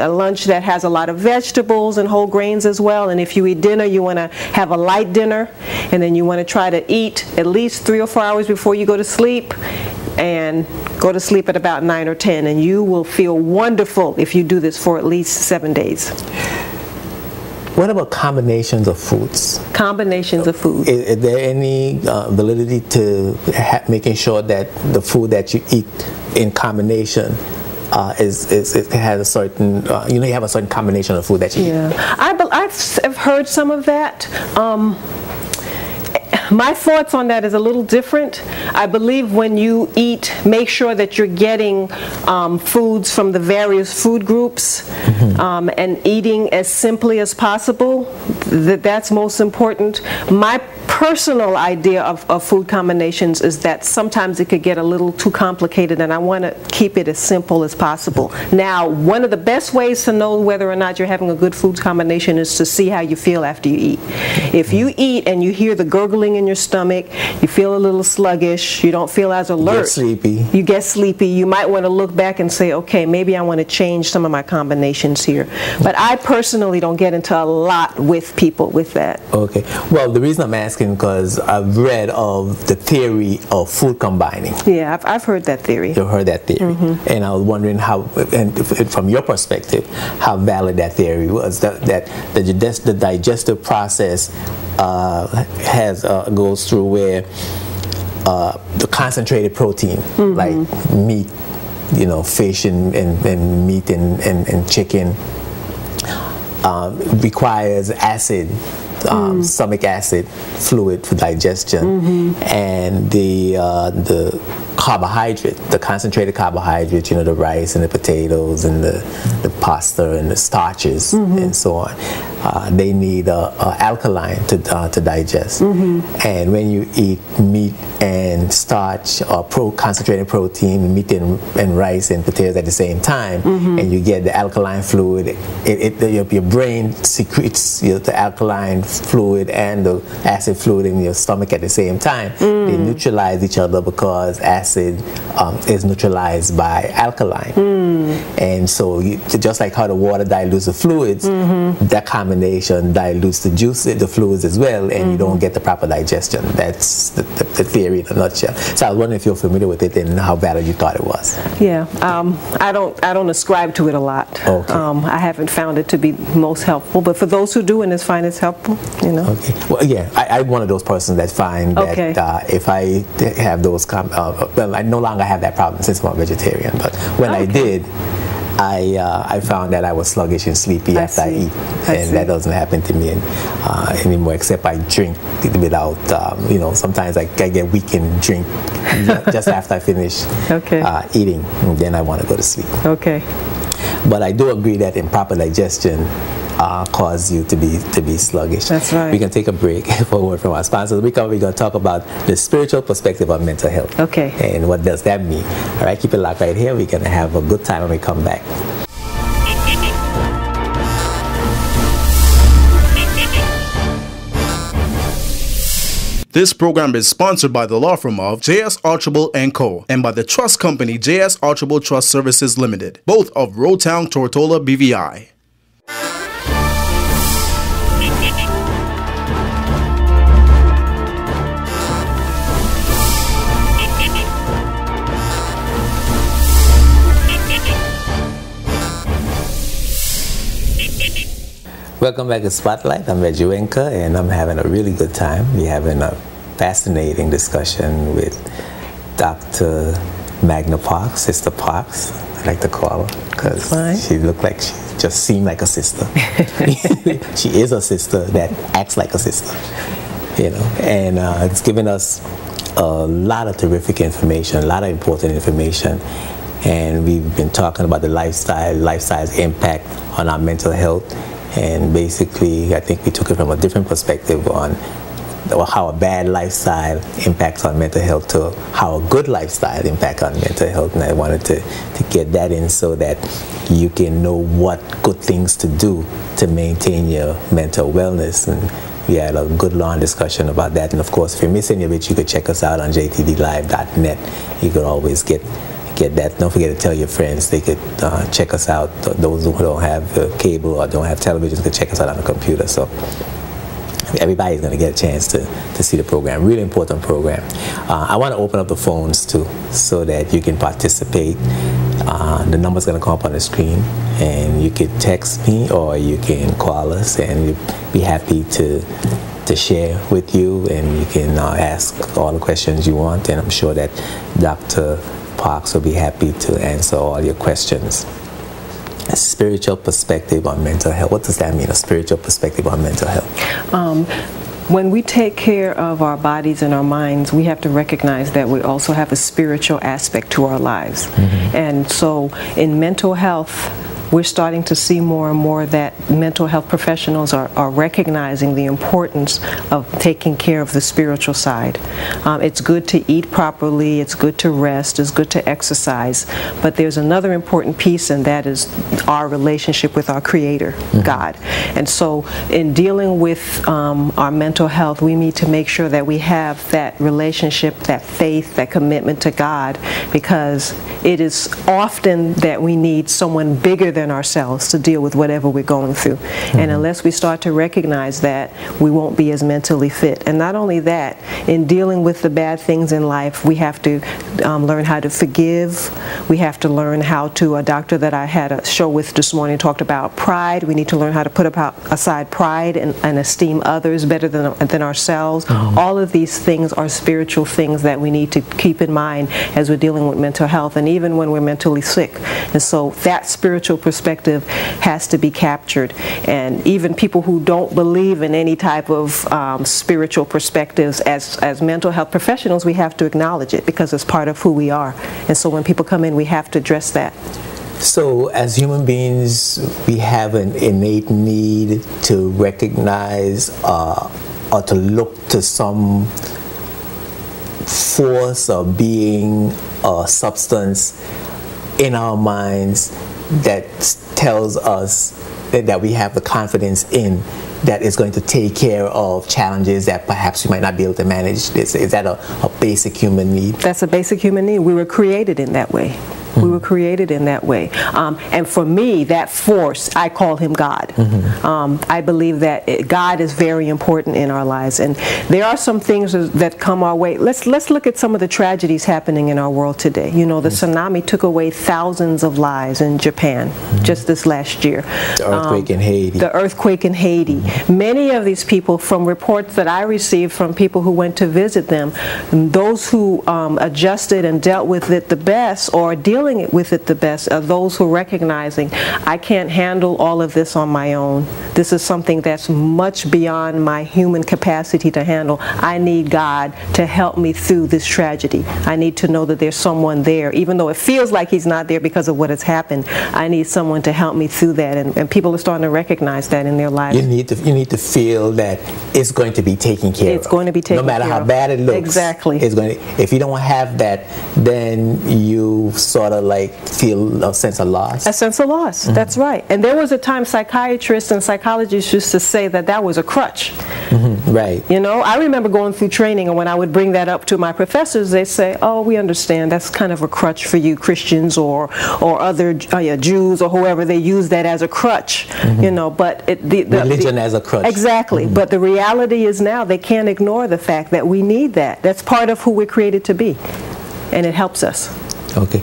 lunch that has a lot of vegetables and whole grains as well. And if you eat dinner, you want to have a light dinner. And then you want to try to eat at least 3 or 4 hours before you go to sleep, and go to sleep at about 9 or 10. And you will feel wonderful if you do this for at least 7 days. What about combinations of foods? Combinations of food. Is there any validity to making sure that the food that you eat in combination it has a certain, you have a certain combination of food that you eat? Yeah, I've heard some of that. My thoughts on that is a little different. I believe when you eat, make sure that you're getting foods from the various food groups, and eating as simply as possible. That's most important. My personal idea of food combinations is that sometimes it could get a little too complicated, and I want to keep it as simple as possible. Now, one of the best ways to know whether or not you're having a good food combination is to see how you feel after you eat. If you eat and you hear the gurgling in your stomach, you feel a little sluggish, you don't feel as alert, you get sleepy, you might want to look back and say, okay, maybe I want to change some of my combinations here. But I personally don't get into a lot with people with that. Okay. Well, the reason I'm asking because I've read of the theory of food combining. Yeah, I've heard that theory. You've heard that theory. And I was wondering how, and from your perspective, how valid that theory was, that the digestive process goes through where the concentrated protein, like meat, fish and meat and chicken, requires acid, stomach acid fluid for digestion, and the carbohydrate, the concentrated carbohydrate, the rice and the potatoes and the pasta and the starches and so on, they need alkaline to digest. And when you eat meat and starch or concentrated protein, meat and rice and potatoes at the same time, and you get the alkaline fluid, your brain secretes the alkaline fluid and the acid fluid in your stomach at the same time. They neutralize each other because acid is neutralized by alkaline. And so just like how the water dilutes the fluids, that combination dilutes the fluids as well, and you don't get the proper digestion. That's the theory in a nutshell. So I was wondering if you're familiar with it and how valid you thought it was. Yeah, I don't ascribe to it a lot. Okay. I haven't found it to be most helpful, but for those who do and find it's helpful, Okay. Well, yeah, I'm one of those persons that find that if I have those, well, I no longer have that problem since I'm a vegetarian, but when I did, I found that I was sluggish and sleepy after I eat, and that doesn't happen to me anymore, except I drink without, sometimes I get weak and drink just after I finish eating, and then I want to go to sleep. Okay. But I do agree that improper digestion cause you to be sluggish. That's right. We can take a break for a word from our sponsors. We're going to talk about the spiritual perspective of mental health. Okay. And what does that mean? All right, keep it locked right here. We're going to have a good time when we come back. This program is sponsored by the law firm of J.S. Archibald & Co. and by the trust company J.S. Archibald Trust Services Limited, both of Rotown, Tortola, BVI. Welcome back to Spotlight. I'm Reggie Wenka, and I'm having a really good time. We're having a fascinating discussion with Dr. Magna Parks, Sister Parks, I like to call her, because she looked like she just seemed like a sister. She is a sister that acts like a sister, you know, and it's given us a lot of terrific information, a lot of important information, and we've been talking about the lifestyle's impact on our mental health. And basically, I think we took it from a different perspective on how a bad lifestyle impacts on mental health to how a good lifestyle impacts on mental health. And I wanted to get that in so that you can know what good things to do to maintain your mental wellness. And we had a good long discussion about that. And of course, if you're missing a bit, you could check us out on jtvlive.net. You could always get that. Don't forget to tell your friends. They could check us out. Those who don't have cable or don't have television could check us out on the computer. So everybody's going to get a chance to see the program. Really important program. I want to open up the phones too, so that you can participate. The number's going to come up on the screen, and you could text me or you can call us, and we'd be happy to share with you, and you can ask all the questions you want, and I'm sure that Dr. Parks will be happy to answer all your questions. A spiritual perspective on mental health. What does that mean, a spiritual perspective on mental health? When we take care of our bodies and our minds, we have to recognize that we also have a spiritual aspect to our lives. Mm-hmm. And so in mental health, we're starting to see more and more that mental health professionals are recognizing the importance of taking care of the spiritual side. It's good to eat properly, it's good to rest, it's good to exercise, but there's another important piece, and that is our relationship with our Creator, mm-hmm. God. And so in dealing with our mental health, we need to make sure that we have that relationship, that faith, that commitment to God, because it is often that we need someone bigger than ourselves to deal with whatever we're going through. Mm-hmm. And unless we start to recognize that, we won't be as mentally fit. And not only that, in dealing with the bad things in life, we have to learn how to forgive. We have to learn how to, a doctor that I had a show with this morning talked about pride. We need to learn how to put aside pride and esteem others better than ourselves. Mm-hmm. All of these things are spiritual things that we need to keep in mind as we're dealing with mental health, and even when we're mentally sick. And so that spiritual perspective has to be captured. And even people who don't believe in any type of spiritual perspectives, as mental health professionals, we have to acknowledge it because it's part of who we are. And so when people come in, we have to address that. So as human beings, we have an innate need to recognize or to look to some force or being or substance in our minds that tells us that we have the confidence in, that is going to take care of challenges that perhaps we might not be able to manage. Is that a basic human need? That's a basic human need. We were created in that way. Mm-hmm. We were created in that way. And for me, that force, I call him God. Mm-hmm. I believe that God is very important in our lives. And there are some things that come our way. Let's look at some of the tragedies happening in our world today. You know, the tsunami took away thousands of lives in Japan just this last year. The earthquake in Haiti. The earthquake in Haiti. Many of these people, from reports that I received from people who went to visit them, those who adjusted and dealt with it the best, or dealing with it the best, are those who are recognizing, I can't handle all of this on my own. This is something that's much beyond my human capacity to handle. I need God to help me through this tragedy. I need to know that there's someone there, even though it feels like he's not there because of what has happened. I need someone to help me through that, and people are starting to recognize that in their lives. You need to feel that it's going to be taken care of. It's going to be taken care of. No matter how bad it looks. Exactly. It's going to, if you don't have that, then you sort sort of like feel a sense of loss. A sense of loss, that's right. And there was a time psychiatrists and psychologists used to say that that was a crutch. Right. You know, I remember going through training, and when I would bring that up to my professors, they say, "Oh, we understand. That's kind of a crutch for you Christians or other Jews or whoever. They use that as a crutch." You know, but religion as a crutch. Exactly. But the reality is now they can't ignore the fact that we need that. That's part of who we're created to be, and it helps us. Okay.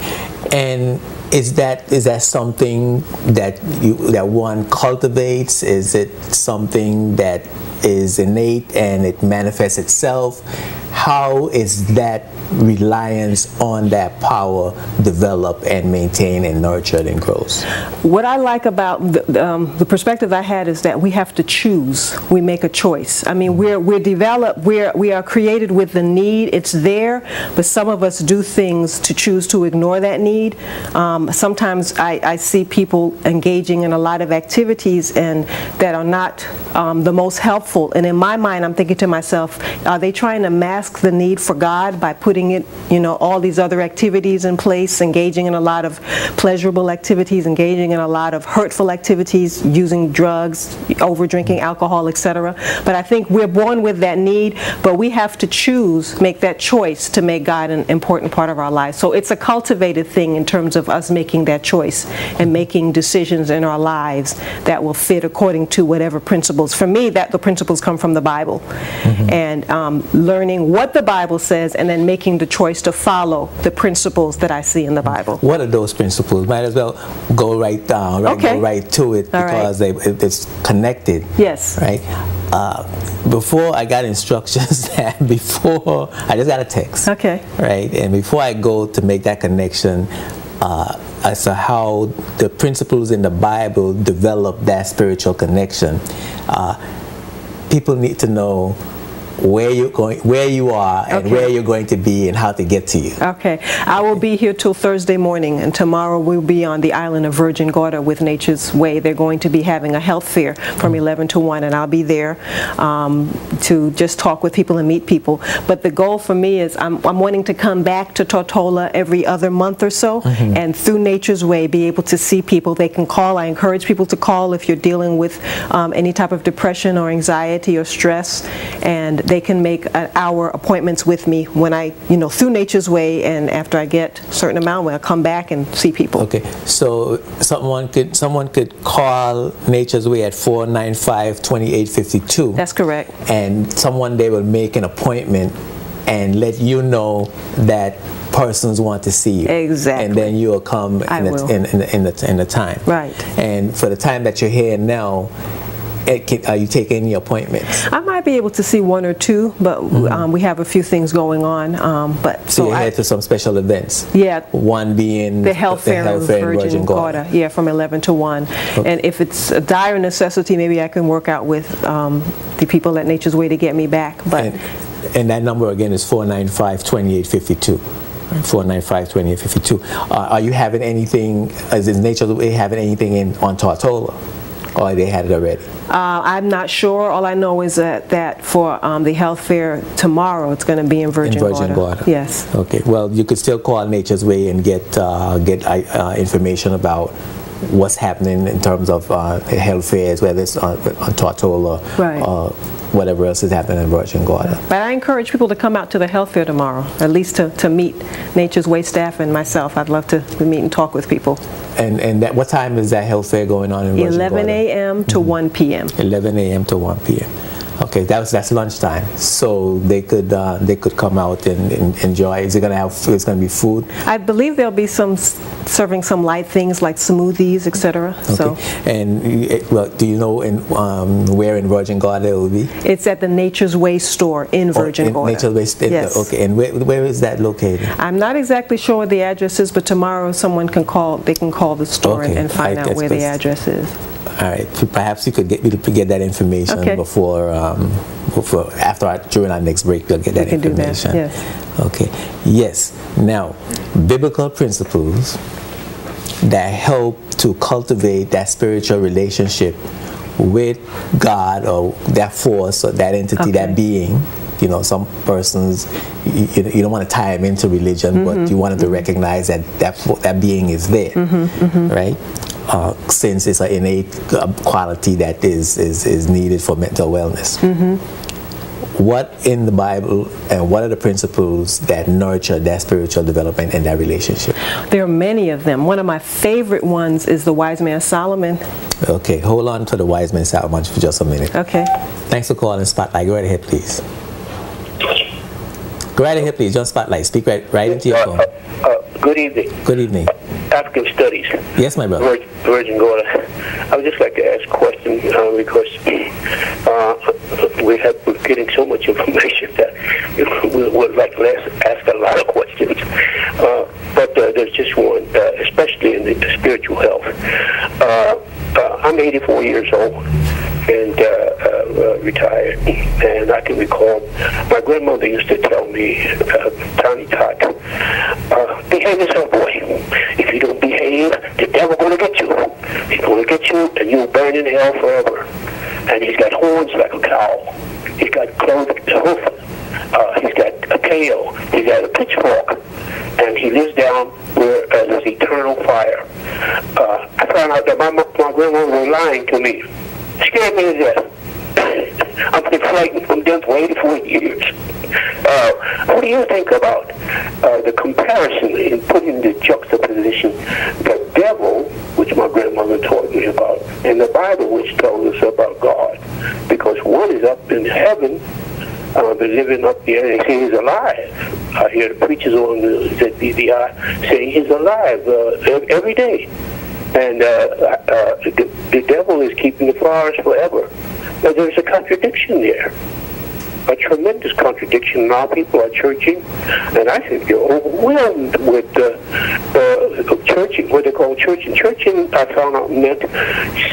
And is that something that one cultivates? Is it something that is innate and it manifests itself? How is that reliance on that power developed and maintained and nurtured and grows? What I like about the perspective I had is that we have to choose. We make a choice. I mean, we're developed. We are created with the need. It's there, but some of us do things to choose to ignore that need. Sometimes I see people engaging in a lot of activities and that are not the most helpful. And in my mind, I'm thinking to myself, are they trying to mask the need for God by putting it, you know, all these other activities in place, engaging in a lot of pleasurable activities, engaging in a lot of hurtful activities, using drugs, over drinking alcohol, etc. But I think we're born with that need, but we have to choose, make that choice to make God an important part of our lives. So it's a cultivated thing in terms of us making that choice and making decisions in our lives that will fit according to whatever principles. For me, that the principles come from the Bible, and learning what the Bible says and then making the choice to follow the principles that I see in the Bible. What are those principles? Might as well go right down, Okay. go right to it, because it's connected. Yes. Right? Before I got instructions, before I just got a text. Okay. Right? And before I go to make that connection, as to how the principles in the Bible develop that spiritual connection, people need to know where you're going, where you are, and where you're going to be, and how to get to you. Okay. I will be here till Thursday morning, and tomorrow we'll be on the island of Virgin Gorda with Nature's Way. They're going to be having a health fair from 11 to 1, and I'll be there to just talk with people and meet people. But the goal for me is I'm wanting to come back to Tortola every other month or so, and through Nature's Way be able to see people. They can call. I encourage people to call if you're dealing with any type of depression or anxiety or stress, and they can make hour appointments with me when I, through Nature's Way, and after I get a certain amount, when I come back and see people. Okay, so someone could call Nature's Way at 495-2852. That's correct. And someone there will make an appointment and let you know that persons want to see you. Exactly. And then you will come in the time. Right. And for the time that you're here now, are you taking any appointments? I might be able to see one or two, but we have a few things going on. So you're headed to some special events? Yeah. One being the health fair in Virgin Gorda. Yeah, from 11 to 1. Okay. And if it's a dire necessity, maybe I can work out with the people at Nature's Way to get me back. But and that number again is 495-2852. 495-2852. Are you having anything? Is Nature's Way having anything on Tortola? Or they had it already? I'm not sure. All I know is that for the health fair tomorrow, it's going to be in Virgin Gorda. Yes. Okay. Well, you could still call Nature's Way and get information about what's happening in terms of health fairs, whether it's on Tortola or whatever else is happening in Virgin Gorda. But I encourage people to come out to the health fair tomorrow, at least to meet Nature's Way staff and myself. I'd love to meet and talk with people. And what time is that health fair going on in Virgin Gorda? 11 a.m. to 1 p.m. 11 a.m. to 1 p.m. Okay, that's lunchtime. So they could come out and enjoy. Is it going to be food? I believe there'll be serving some light things like smoothies, etc. Okay. So. And do you know where in Virgin Gorda it will be? It's at the Nature's Way store in Virgin Gorda. Nature's Way store. Yes. Okay. And where is that located? I'm not exactly sure what the address is, but tomorrow someone can call. They can call the store and find out where the address is. All right. Perhaps you could get that information before, during our next break. We'll get that information. Do that. Yes. Okay. Yes. Now, biblical principles that help to cultivate that spiritual relationship with God or that force or that entity, that being, you know, some persons, you don't want to tie them into religion, but you want them to recognize that being is there, right? Since it's an innate quality that is needed for mental wellness. What in the Bible and what are the principles that nurture that spiritual development and that relationship? There are many of them. One of my favorite ones is the wise man Solomon. Okay, hold on to the wise man Solomon for just a minute. Okay. Thanks for calling Spotlight. Go right ahead, please. Go right ahead, please. Just Spotlight. Speak right into your phone. Good evening. Good evening. African Studies. Yes, my brother. Virgin Gorda. I would just like to ask a question because we're getting so much information that we would like to ask a lot of questions. But there's just one, especially in the spiritual health. I'm 84 years old and retired, and I can recall my grandmother used to tell me, Tiny Tot, behave yourself, boy. If you don't behave, the devil's going to get you. He's going to get you, and you'll burn in hell forever. And he's got horns like a cow. He's got clothed hoof. He's got a tail. He's got a pitchfork. And he lives down where there's eternal fire. I found out that my grandmother was lying to me. Scared me to death. I've been frightened from death for 84 years. What do you think about the comparison in putting the juxtaposition, the devil, which my grandmother taught me about, and the Bible, which tells us about God? Because one is up in heaven, been living up here, and they say he's alive. I hear the preachers on the ZBBI saying he's alive every day. And the devil is keeping the flowers forever. Now, there's a contradiction there, a tremendous contradiction. Now people are churching, and I think they're overwhelmed with churching, what they call churching. Churching, I found out, meant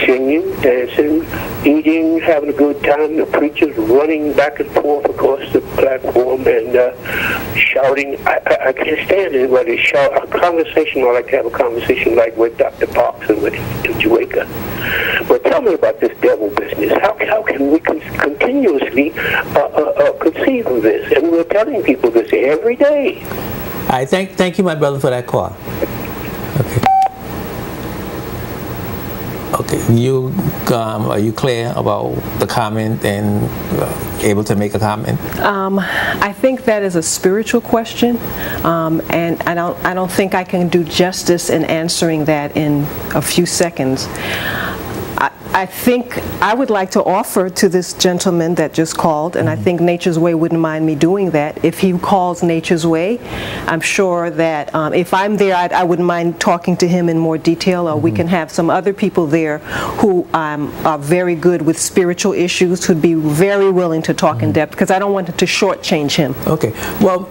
singing, dancing, eating, having a good time. The preachers running back and forth across the platform and shouting. I can't stand anybody shout. A conversation, I like to have a conversation like with Dr. Parks and with Jamaica. But tell me about this devil business. How can we continuously conceive of this? And we're telling people this every day. All right, thank you, my brother, for that call. Okay, are you clear about the comment and able to make a comment? I think that is a spiritual question, and I don't think I can do justice in answering that in a few seconds. I think I would like to offer to this gentleman that just called, and I think Nature's Way wouldn't mind me doing that. If he calls Nature's Way, I'm sure that if I'm there, I wouldn't mind talking to him in more detail, or we can have some other people there who are very good with spiritual issues, who'd be very willing to talk in depth, because I don't want to shortchange him. Okay, well,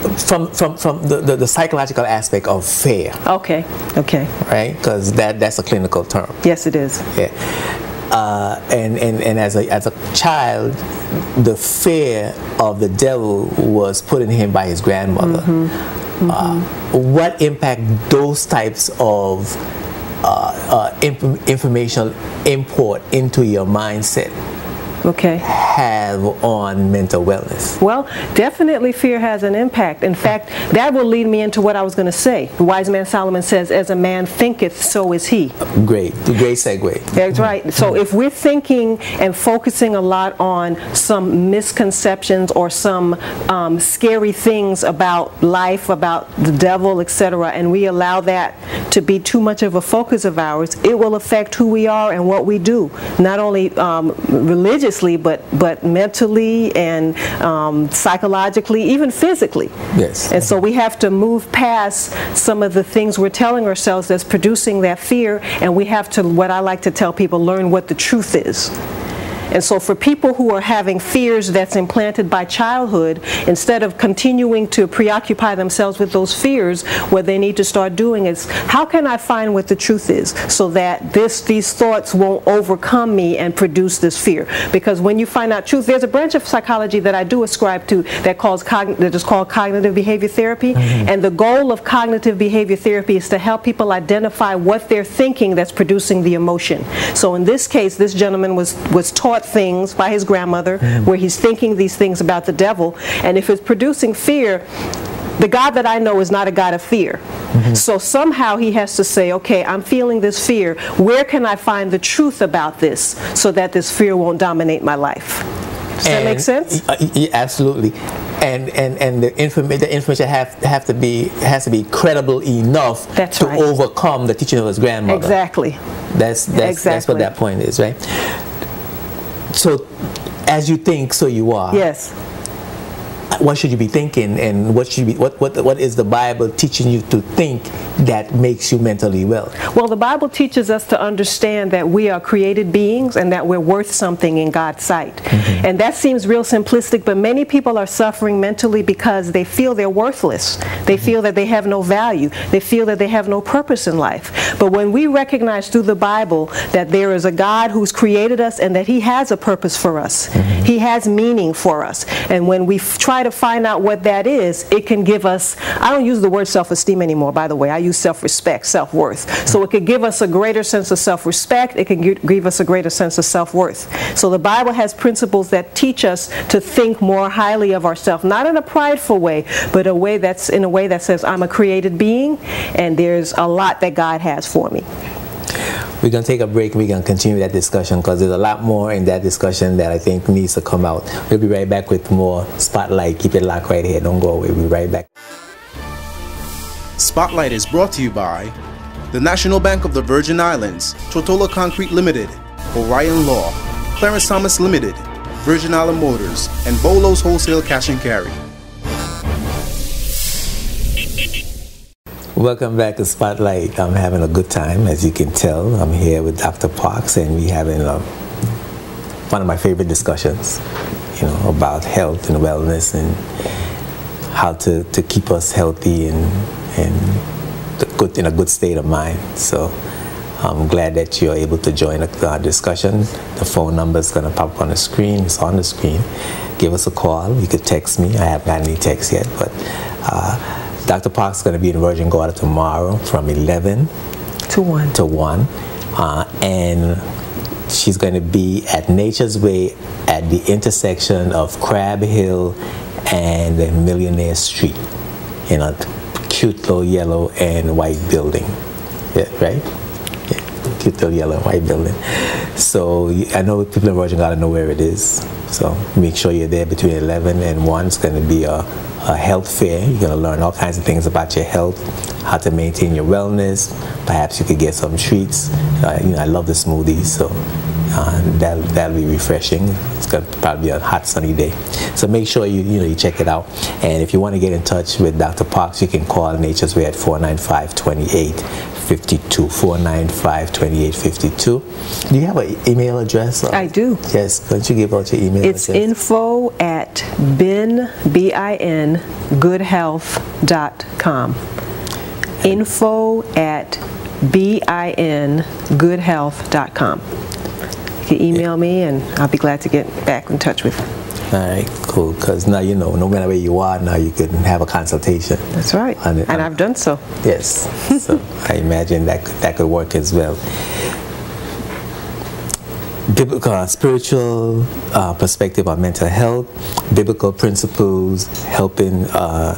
from the psychological aspect of fear. Okay. Right, because that's a clinical term. Yes, it is. Yeah. And as a child, the fear of the devil was put in him by his grandmother. What impact those types of informational import into your mindset have on mental wellness? Well, definitely fear has an impact. In fact, that will lead me into what I was going to say. The wise man Solomon says, as a man thinketh, so is he. Great segue. That's right. So if we're thinking and focusing a lot on some misconceptions or some scary things about life, about the devil, etc., and we allow that to be too much of a focus of ours, it will affect who we are and what we do, not only religiously, but mentally and psychologically, even physically. Yes. And so we have to move past some of the things we're telling ourselves that's producing that fear, and we have to, what I like to tell people, learn what the truth is. And so for people who are having fears that's implanted by childhood, instead of continuing to preoccupy themselves with those fears, what they need to start doing is, how can I find what the truth is so that these thoughts won't overcome me and produce this fear? Because when you find out truth, there's a branch of psychology that I do ascribe to that is called cognitive behavior therapy. And the goal of cognitive behavior therapy is to help people identify what they're thinking that's producing the emotion. So in this case, this gentleman was taught taught things by his grandmother where he's thinking these things about the devil, and if it's producing fear, the God that I know is not a God of fear. So somehow he has to say, okay, I'm feeling this fear. Where can I find the truth about this so that this fear won't dominate my life? Does that make sense? Yeah, absolutely. And the information has to be credible enough to overcome the teaching of his grandmother. Exactly. That's what that point is, right? So, as you think, so you are. Yes. What should you be thinking, and what is the Bible teaching you to think that makes you mentally well? Well, the Bible teaches us to understand that we are created beings and that we're worth something in God's sight. And that seems real simplistic, but many people are suffering mentally because they feel they're worthless. They feel that they have no value. They feel that they have no purpose in life. But when we recognize through the Bible that there is a God who's created us and that he has a purpose for us, he has meaning for us, and when we try to find out what that is, it can give us, I don't use the word self-esteem anymore, by the way. I use self-respect, self-worth. So it could give us a greater sense of self-respect. It can give us a greater sense of self-worth. So the Bible has principles that teach us to think more highly of ourselves, not in a prideful way, but in a way that says, I'm a created being, and there's a lot that God has for me. We're going to take a break. We're going to continue that discussion because there's a lot more in that discussion that I think needs to come out. We'll be right back with more Spotlight. Keep it locked right here. Don't go away. We'll be right back. Spotlight is brought to you by the National Bank of the Virgin Islands, Tortola Concrete Limited, Orion Law, Clarence Thomas Limited, Virgin Island Motors, and Bolo's Wholesale Cash and Carry. Welcome back to Spotlight. I'm having a good time, as you can tell. I'm here with Dr. Parks, and we're having one of my favorite discussions, about health and wellness and how to keep us healthy and in a good state of mind. So I'm glad that you're able to join our discussion. The phone number is going to pop up on the screen. It's on the screen. Give us a call. You could text me. I haven't got any texts yet, but Dr. Parks is going to be in Virgin Gorda tomorrow from 11 to 1. And she's going to be at Nature's Way at the intersection of Crab Hill and Millionaire Street in a cute little yellow and white building. Yeah, right? Yeah, cute little yellow and white building. So I know people in Virgin Gorda know where it is. So make sure you're there between 11 and 1. It's going to be a health fair. You're going to learn all kinds of things about your health, how to maintain your wellness. Perhaps you could get some treats. I love the smoothies, so that'll be refreshing. It's going to probably be a hot, sunny day. So make sure you check it out. And if you want to get in touch with Dr. Parks, you can call Nature's Way at 495-2852. 495-2852. Do you have an email address? I do. Yes. Why don't you give out your email address? It's info@bingoodhealth.com. info@bingoodhealth.com. You can email me, and I'll be glad to get back in touch with you. All right, cool. Because now no matter where you are, now you can have a consultation. That's right, and I've done so. Yes, so I imagine that could work as well. Biblical, spiritual perspective on mental health, biblical principles helping to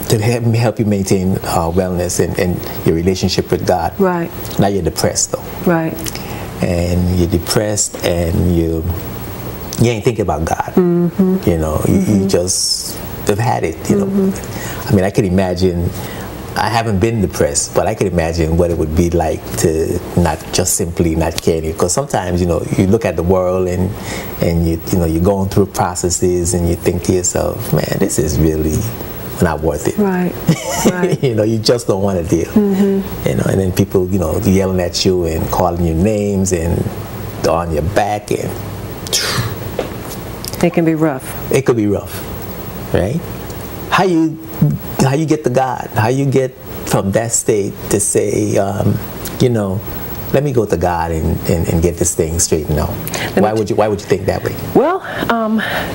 help you maintain wellness and your relationship with God. Right. Now you're depressed though. Right. And you're depressed and you ain't thinking about God. Mm-hmm. You just have had it. I mean, I can imagine. I haven't been depressed, but I can imagine what it would be like to not simply not care. Because sometimes, you look at the world and you're going through processes and you think to yourself, man, this is really not worth it. Right. You just don't want to deal. Mm-hmm. And then people, yelling at you and calling you names and on your back, and it can be rough. It could be rough, right? How you get to God? How you get from that state to say, let me go to God and get this thing straightened out? Why would you think that way? Well,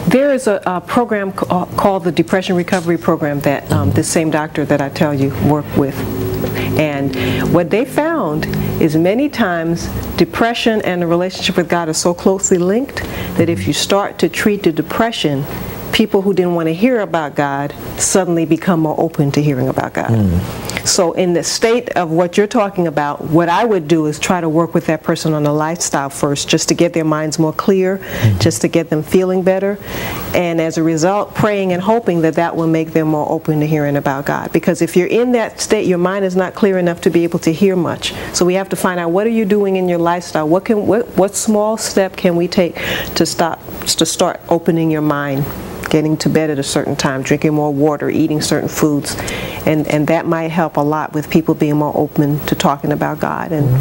there is a program called the Depression Recovery Program that this same doctor that I tell you worked with. And what they found is many times depression and the relationship with God are so closely linked that if you start to treat the depression, people who didn't want to hear about God suddenly become more open to hearing about God. So in the state of what you're talking about, what I would do is try to work with that person on a lifestyle first, just to get their minds more clear, just to get them feeling better, and as a result, praying and hoping that that will make them more open to hearing about God. Because if you're in that state, your mind is not clear enough to be able to hear much. So we have to find out, what are you doing in your lifestyle? What small step can we take to start opening your mind? Getting to bed at a certain time, drinking more water, eating certain foods, and that might help a lot with people being more open to talking about God. And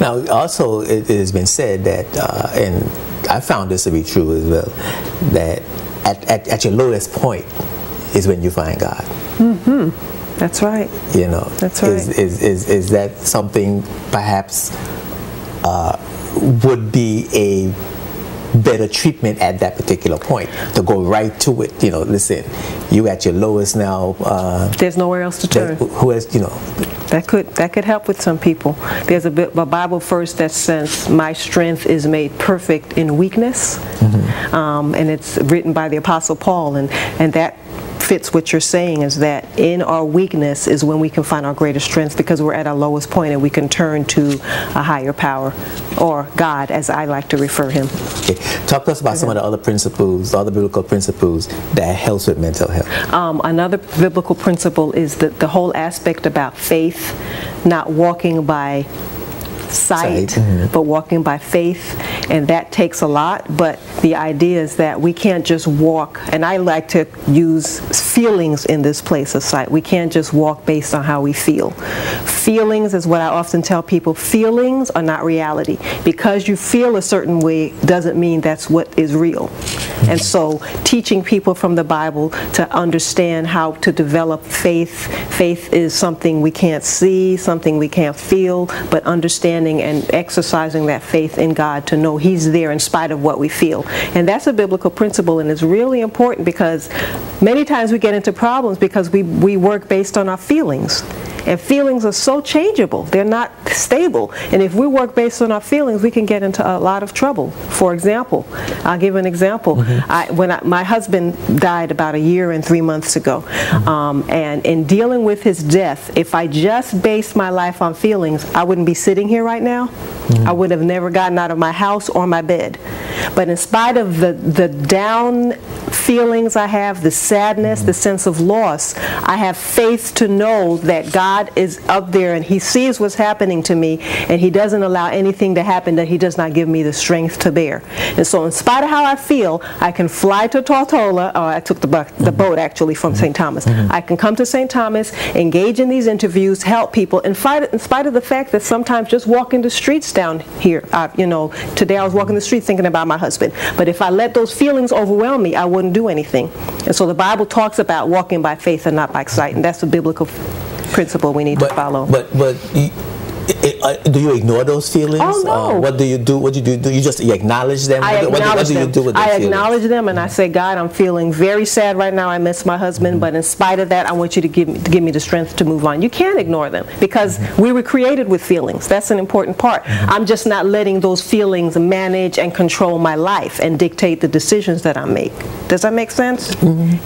now, also, it has been said that, and I found this to be true as well, that at your lowest point is when you find God. That's right. You know, that's right. Is that something perhaps would be a better treatment at that particular point, to go right to it? You know, listen, you at your lowest now. There's nowhere else to turn. Who has, you know? That could help with some people. There's a Bible verse that says, "My strength is made perfect in weakness," and it's written by the Apostle Paul, and that fits what you're saying, is that in our weakness is when we can find our greatest strength, because we're at our lowest point and we can turn to a higher power, or God, as I like to refer him. Okay. Talk to us about some of the other principles, other biblical principles that helps with mental health. Another biblical principle is the whole aspect about faith, not walking by sight, but walking by faith, and that takes a lot. But the idea is that we can't just walk, and I like to use feelings in this place of sight. We can't just walk based on how we feel. Feelings is what I often tell people. Feelings are not reality. Because you feel a certain way doesn't mean that's what is real. And so teaching people from the Bible to understand how to develop faith. Faith is something we can't see, something we can't feel, but understanding and exercising that faith in God to know he's there in spite of what we feel. And that's a biblical principle, and it's really important, because many times we get into problems because we work based on our feelings. And feelings are so changeable. They're not stable. And if we work based on our feelings, we can get into a lot of trouble. For example, I'll give an example. My husband died about 1 year and 3 months ago. And in dealing with his death, if I just based my life on feelings, I wouldn't be sitting here right now. I would have never gotten out of my house or my bed. But in spite of the down feelings I have, the sadness, the sense of loss, I have faith to know that God is up there and he sees what's happening to me, and he doesn't allow anything to happen that he does not give me the strength to bear. And so in spite of how I feel, I can fly to Tortola, or I took the boat actually from St. Thomas. I can come to St. Thomas, engage in these interviews, help people, in spite of the fact that sometimes just walking the streets down here, today I was walking the street thinking about my husband. But if I let those feelings overwhelm me, I wouldn't do anything. And so the Bible talks about walking by faith and not by sight, and that's a biblical principle we need to follow. But do you ignore those feelings? Oh, no. What do you do? What do you do? You just acknowledge them? I acknowledge them. What do you do with those feelings? I acknowledge them, and I say, God, I'm feeling very sad right now. I miss my husband, but in spite of that, I want you to give me the strength to move on. You can't ignore them, because we were created with feelings. That's an important part. I'm just not letting those feelings manage and control my life and dictate the decisions that I make. Does that make sense?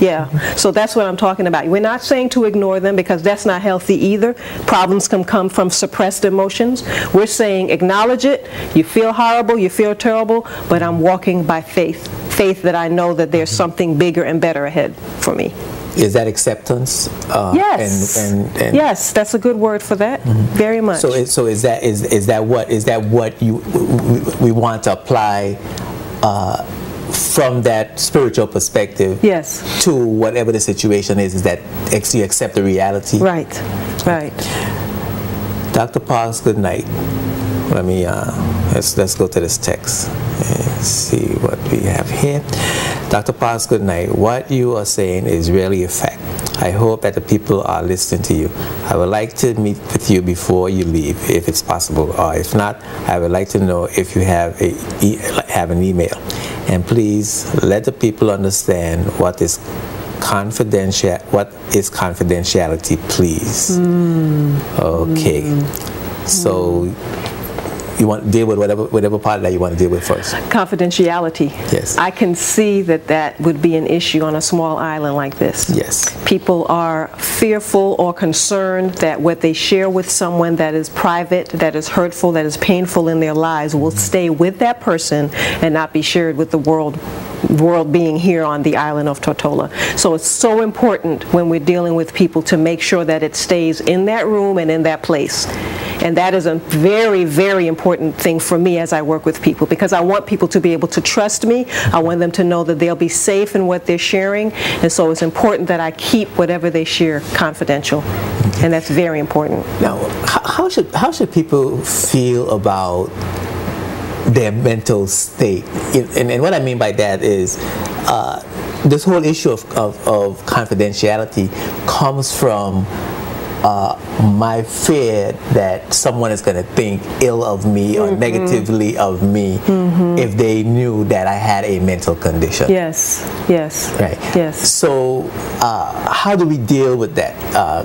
Yeah. So that's what I'm talking about. We're not saying to ignore them, because that's not healthy either. Problems can come from suppressed emotions. We're saying acknowledge it. You feel horrible, you feel terrible, but I'm walking by faith. Faith that I know that there's something bigger and better ahead for me. Is that acceptance? Yes. And yes, that's a good word for that. Very much. So is that what we want to apply from that spiritual perspective? Yes. To whatever the situation is that you accept the reality? Right. Right. Dr. Parks, good night. Let me let's go to this text and see what we have here. Dr. Parks, good night. What you are saying is really a fact. I hope that the people are listening to you. I would like to meet with you before you leave, if it's possible, or if not, I would like to know if you have an email. And please let the people understand what is What is confidentiality, please? Okay. So you want to deal with whatever part that you want to deal with first. Confidentiality. Yes. I can see that would be an issue on a small island like this. Yes. People are fearful or concerned that what they share with someone that is private, that is hurtful, that is painful in their lives will stay with that person and not be shared with the world being here on the island of Tortola. So it's so important when we're dealing with people to make sure that it stays in that room and in that place. And that is a very, very important thing for me as I work with people, because I want people to be able to trust me. I want them to know that they'll be safe in what they're sharing. And so it's important that I keep whatever they share confidential. And that's very important. Now, how should people feel about their mental state? And what I mean by that is this whole issue of confidentiality comes from my fear that someone is going to think ill of me or negatively of me if they knew that I had a mental condition. Yes, yes. Right. Yes. So how do we deal with that?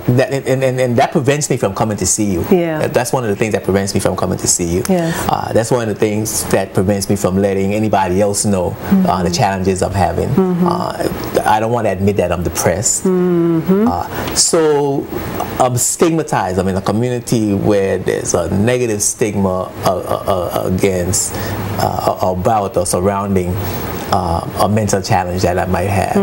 And that prevents me from coming to see you. Yeah. That's one of the things that prevents me from coming to see you. Yes. That's one of the things that prevents me from letting anybody else know the challenges I'm having. I don't want to admit that I'm depressed. So I'm stigmatized. I'm in a community where there's a negative stigma against about or surrounding a mental challenge that I might have.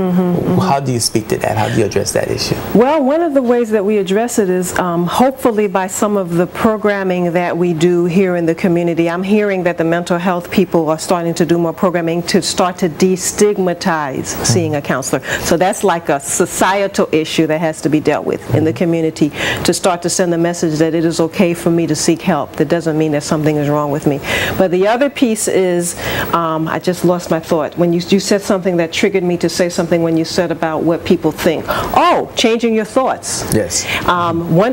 How do you speak to that? How do you address that issue? Well, one of the ways that we address it is hopefully by some of the programming that we do here in the community. I'm hearing that the mental health people are starting to do more programming to start to destigmatize seeing a counselor. So that's like a societal issue that has to be dealt with in the community, to start to send the message that it is okay for me to seek help. That doesn't mean that something is wrong with me. But the other piece is, I just lost my thought. When you said something that triggered me to say something when you said about what people think. Oh, changing your thoughts. Yes.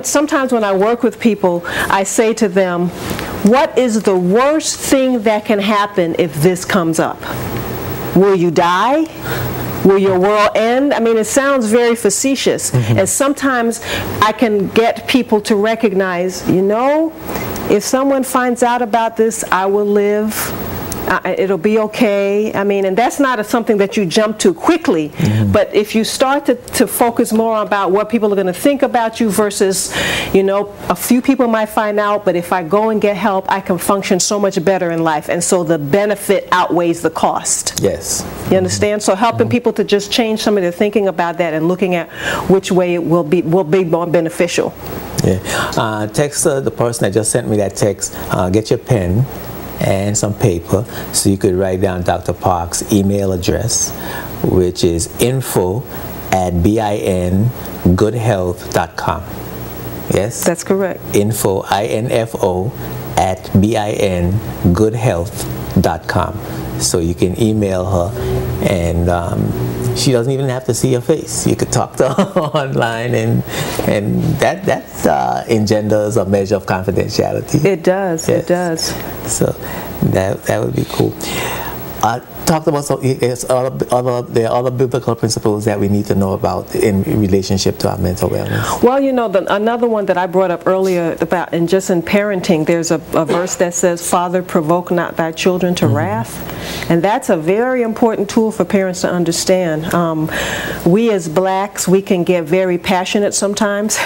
Sometimes when I work with people, I say to them, what is the worst thing that can happen if this comes up? Will you die? Will your world end? I mean, it sounds very facetious. And sometimes I can get people to recognize, you know, if someone finds out about this, I will live. It'll be okay. I mean, and that's not something that you jump to quickly, but if you start to focus more about what people are going to think about you versus, you know, a few people might find out, but if I go and get help, I can function so much better in life, and so the benefit outweighs the cost. Yes. You understand? So helping people to just change some of their thinking about that and looking at which way it will be more beneficial. Yeah. Text the person that just sent me that text. Get your pen and some paper so you could write down Dr. Parks' email address, which is info@bingoodhealth.com. Yes? That's correct. info @bingoodhealth.com. So you can email her, and she doesn't even have to see your face. You could talk to her online, and that engenders a measure of confidentiality. It does. Yes. It does. So that would be cool. Talked about there are other biblical principles that we need to know about in relationship to our mental wellness. Well, you know, another one that I brought up earlier about, and just in parenting, there's a verse that says, "Father, provoke not thy children to wrath," and that's a very important tool for parents to understand. We as blacks, we can get very passionate sometimes.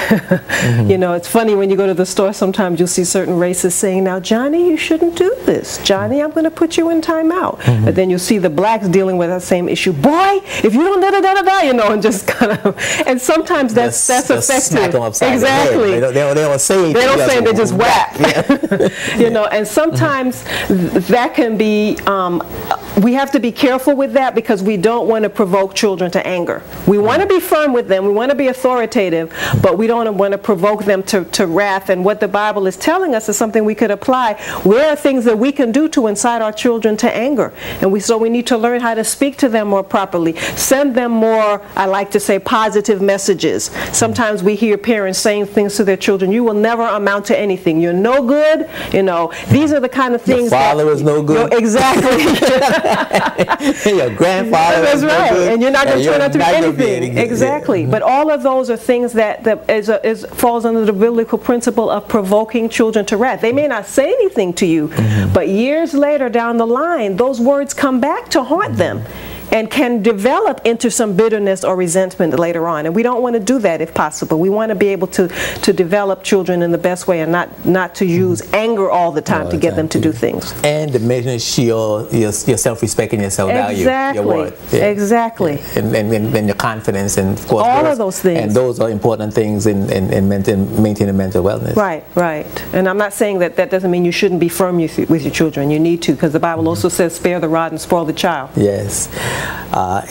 You know, it's funny when you go to the store. Sometimes you'll see certain races saying, "Now, Johnny, you shouldn't do this. Johnny, I'm going to put you in timeout." But then you'll see the blacks dealing with that same issue. Boy, if you don't da-da-da-da-da, you know, and just kind of, and sometimes that's effective. Smack them upside exactly. The head. They don't say anything. They don't say, they just whack. Yeah. You know, and sometimes that can be, we have to be careful with that, because we don't want to provoke children to anger. We want to be firm with them. We want to be authoritative, but we don't want to provoke them to wrath. And what the Bible is telling us is something we could apply. Where are things that we can do to incite our children to anger? And so we need to learn how to speak to them more properly. Send them more, I like to say, positive messages. Sometimes we hear parents saying things to their children, "You will never amount to anything. You're no good." You know, these are the kind of things. Your father is no good. Exactly. Your grandfather. That's right. Good, and you're not going to turn out to be anything. Good. Exactly. Yeah. But all of those are things that falls under the biblical principle of provoking children to wrath. They may not say anything to you, but years later down the line, those words come back to haunt them, and can develop into some bitterness or resentment later on. And we don't want to do that if possible. We want to be able to develop children in the best way and not to use anger all the time to get them to do things. And to diminish your self-respect and your self-value. Exactly. Your worth. Yeah. Exactly. Yeah. And your confidence, and of course all of those things. And those are important things in maintaining mental wellness. Right, right. And I'm not saying that doesn't mean you shouldn't be firm with your children. You need to, because the Bible also says spare the rod and spoil the child. Yes.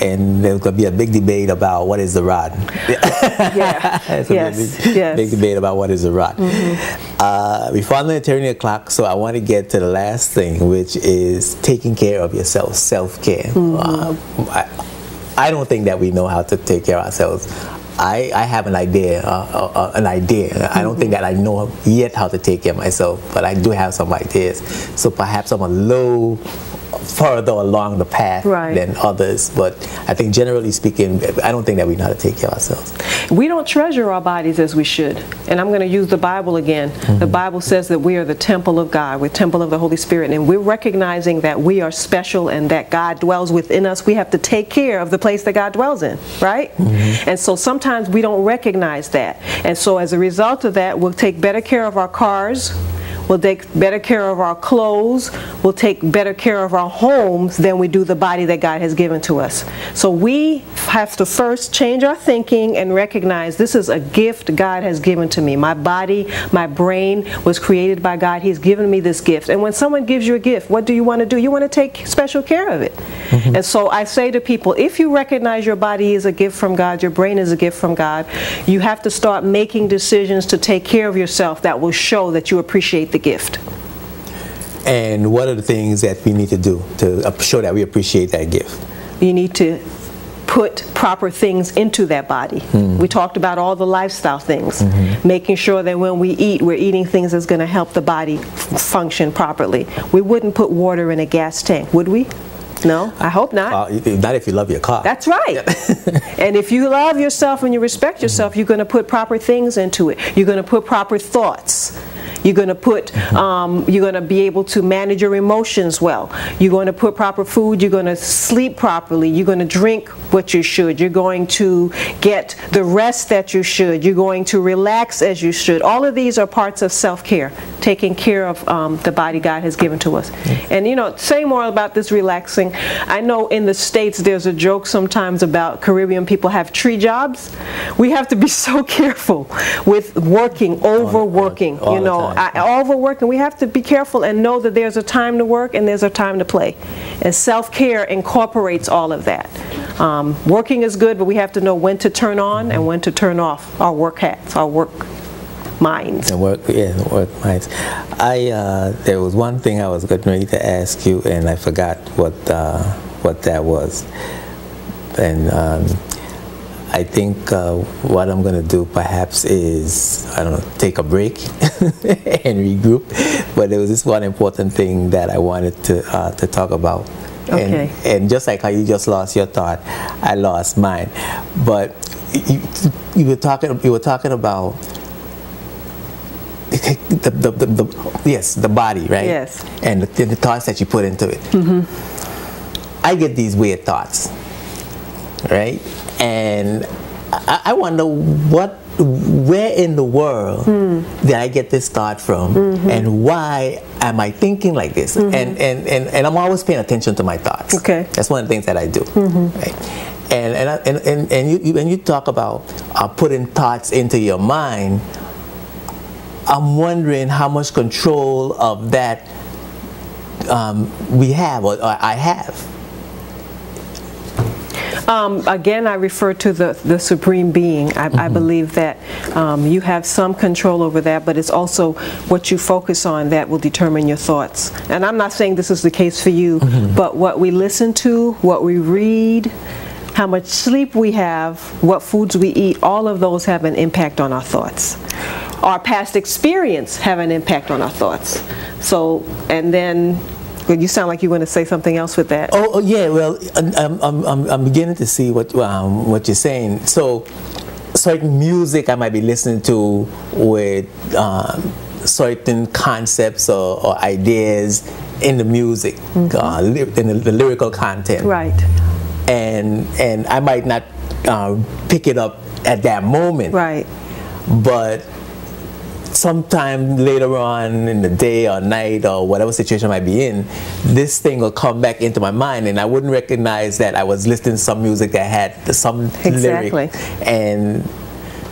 And there's going to be a big debate about what is the rod. Yeah. Yes. Big debate about what is the rod. Before I'm going to turn the clock, so I want to get to the last thing, which is taking care of yourself, self-care. I don't think that we know how to take care of ourselves. I have an idea. I don't think that I know yet how to take care of myself, but I do have some ideas. So perhaps I'm a little further along the path than others, but I think generally speaking, I don't think that we know how to take care of ourselves. We don't treasure our bodies as we should. And I'm going to use the Bible again. The Bible says that we are the temple of God, we're temple of the Holy Spirit, and we're recognizing that we are special and that God dwells within us. We have to take care of the place that God dwells in, right? And so sometimes we don't recognize that. And so as a result of that, we'll take better care of our cars, we'll take better care of our clothes, we'll take better care of our homes than we do the body that God has given to us. So we have to first change our thinking and recognize this is a gift God has given to me. My body, my brain was created by God. He's given me this gift. And when someone gives you a gift, what do you want to do? You want to take special care of it. And so I say to people, if you recognize your body is a gift from God, your brain is a gift from God, you have to start making decisions to take care of yourself that will show that you appreciate the gift. And what are the things that we need to do to show that we appreciate that gift? You need to put proper things into that body. We talked about all the lifestyle things, making sure that when we eat, we're eating things that's going to help the body function properly. We wouldn't put water in a gas tank, would we? No, I hope not. Not if you love your car. That's right. And if you love yourself and you respect yourself, you're going to put proper things into it. You're going to put proper thoughts. You're going to put, you're going to be able to manage your emotions well. You're going to put proper food. You're going to sleep properly. You're going to drink what you should. You're going to get the rest that you should. You're going to relax as you should. All of these are parts of self-care, taking care of the body God has given to us. And you know, say more about this relaxing. I know in the States there's a joke sometimes about Caribbean people have tree jobs. We have to be so careful with working, overworking, you know. Overworking. We have to be careful and know that there's a time to work and there's a time to play. And self-care incorporates all of that. Working is good, but we have to know when to turn on and when to turn off our work hats, our work minds. And work minds. There was one thing I was getting ready to ask you, and I forgot what that was. And I think what I'm going to do perhaps is, I don't know, take a break and regroup. But there was this one important thing that I wanted to talk about. Okay. And just like how you just lost your thought, I lost mine. But you were talking about the body, right? Yes. And the thoughts that you put into it. I get these weird thoughts, right? And I wonder where in the world did I get this thought from, and why am I thinking like this? And I'm always paying attention to my thoughts. Okay, that's one of the things that I do. Right? And when you talk about putting thoughts into your mind, I'm wondering how much control of that we have, or I have. Again, I refer to the Supreme Being. I believe that you have some control over that, but it's also what you focus on that will determine your thoughts. And I'm not saying this is the case for you, but what we listen to, what we read, how much sleep we have, what foods we eat, all of those have an impact on our thoughts. Our past experience have an impact on our thoughts. So, and then You sound like you want to say something else with that. Oh yeah. Well, I'm beginning to see what you're saying. So, certain music I might be listening to with certain concepts or ideas in the music, in the lyrical content. Right. And I might not pick it up at that moment. Right. But sometime later on in the day or night or whatever situation I might be in, this thing will come back into my mind, and I wouldn't recognize that I was listening to some music that had some lyric. And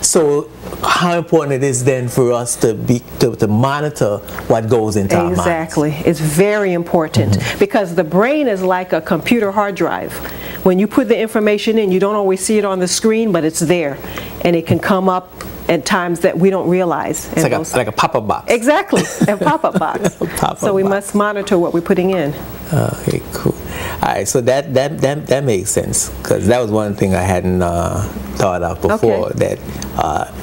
so how important it is then for us to monitor what goes into our minds. Exactly. It's very important because the brain is like a computer hard drive. When you put the information in, you don't always see it on the screen, but it's there, and it can come up at times that we don't realize. It's like a pop-up box. Exactly, a pop-up box. So we must monitor what we're putting in. Okay, cool. All right, so that makes sense, because that was one thing I hadn't thought of before. Okay.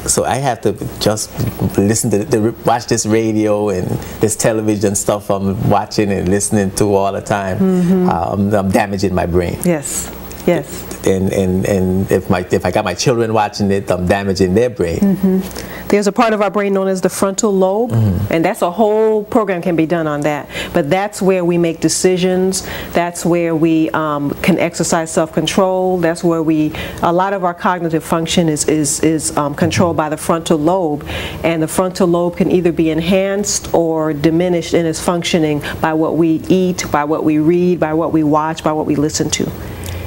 So I have to just listen to watch this radio and this television stuff I'm watching and listening to all the time. I'm damaging my brain. Yes. Yes. And if I got my children watching it, I'm damaging their brain. There's a part of our brain known as the frontal lobe, and that's a whole program can be done on that. But that's where we make decisions. That's where we can exercise self-control. That's where a lot of our cognitive function is controlled by the frontal lobe, and the frontal lobe can either be enhanced or diminished in its functioning by what we eat, by what we read, by what we watch, by what we listen to.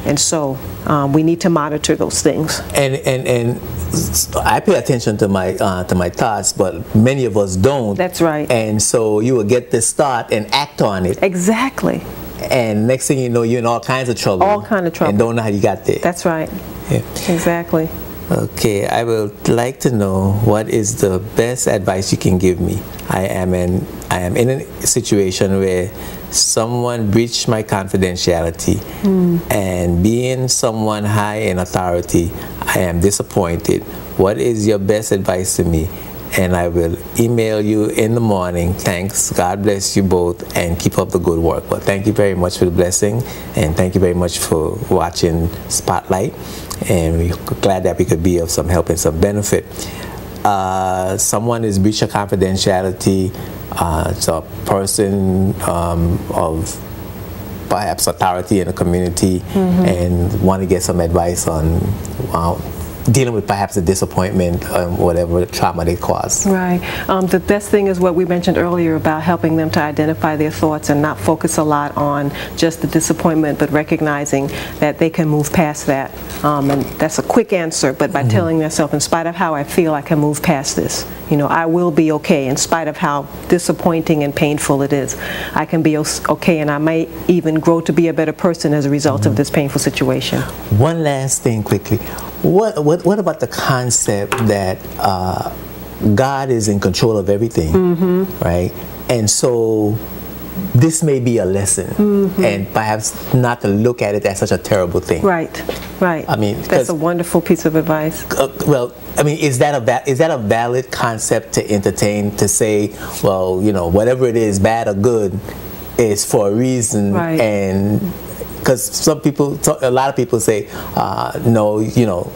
And so we need to monitor those things. And I pay attention to my thoughts, but many of us don't. That's right. And so you will get this thought and act on it. Exactly. And next thing you know, you're in all kinds of trouble. All kind of trouble. And don't know how you got there. That's right. Yeah. Exactly. Okay, I would like to know what is the best advice you can give me. I am in a situation where someone breached my confidentiality, and being someone high in authority, I am disappointed. What is your best advice to me? And I will email you in the morning. Thanks. God bless you both, and keep up the good work. Well, thank you very much for the blessing, and thank you very much for watching Spotlight. And we're glad that we could be of some help and some benefit. Someone is breached a confidentiality. It's a person of perhaps authority in the community, and want to get some advice on dealing with perhaps a disappointment, whatever trauma they cause. Right. The best thing is what we mentioned earlier about helping them to identify their thoughts and not focus a lot on just the disappointment, but recognizing that they can move past that. And that's a quick answer, but by telling themselves, in spite of how I feel, I can move past this. You know, I will be okay in spite of how disappointing and painful it is. I can be okay, and I might even grow to be a better person as a result of this painful situation. One last thing quickly. What about the concept that God is in control of everything, right? And so this may be a lesson, and perhaps not to look at it as such a terrible thing. Right, right. I mean, that's a wonderful piece of advice. Well, I mean, is that a valid concept to entertain? To say, well, you know, whatever it is, bad or good, is for a reason, right. And because a lot of people say, no, you know,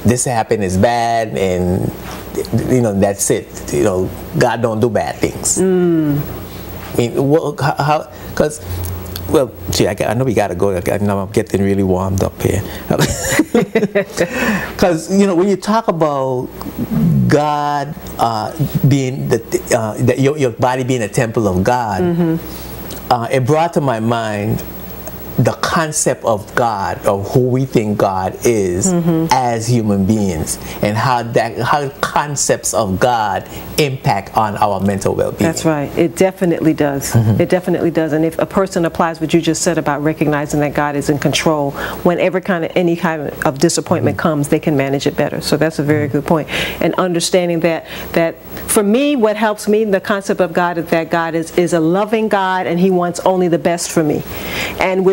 this happened is bad, and you know, that's it. You know, God don't do bad things. I mean, how? Because, well, gee, I know we gotta go. I'm getting really warmed up here. Because you know, when you talk about God being your body being a temple of God, it brought to my mind the concept of God, of who we think God is as human beings, and how concepts of God impact on our mental well-being. That's right. It definitely does. It definitely does. And if a person applies what you just said about recognizing that God is in control, whenever any kind of disappointment comes, they can manage it better. So that's a very good point. And understanding that for me, what helps me, the concept of God is that God is a loving God, and He wants only the best for me. And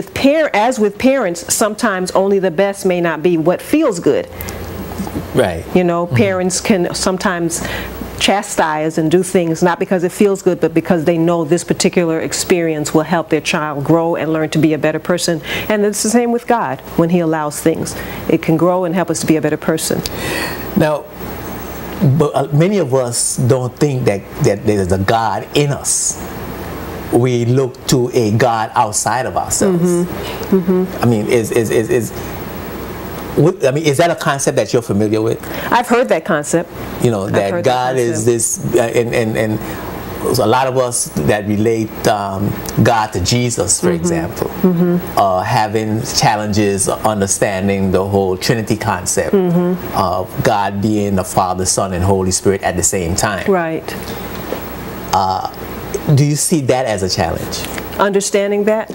as with parents, sometimes only the best may not be what feels good. Right. You know, parents can sometimes chastise and do things not because it feels good, but because they know this particular experience will help their child grow and learn to be a better person. And it's the same with God. When He allows things, it can grow and help us to be a better person. Now, but many of us don't think that there's a God in us. We look to a God outside of ourselves. Mm-hmm. Mm-hmm. I mean, is that a concept that you're familiar with? I've heard that concept. You know, that God is this, and a lot of us that relate God to Jesus, for example, having challenges understanding the whole Trinity concept of God being the Father, Son, and Holy Spirit at the same time. Right. Do you see that as a challenge? Understanding that?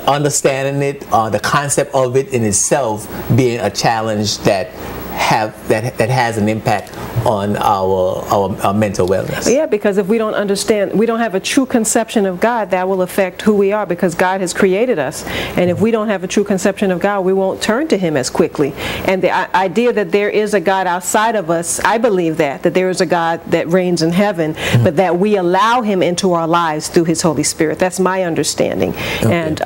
Understanding it, the concept of it in itself being a challenge that has an impact on our mental wellness. Yeah, because if we don't understand, we don't have a true conception of God, that will affect who we are, because God has created us. And if we don't have a true conception of God, we won't turn to Him as quickly. And the idea that there is a God outside of us, I believe that there is a God that reigns in heaven, but that we allow Him into our lives through His Holy Spirit. That's my understanding. Okay. And,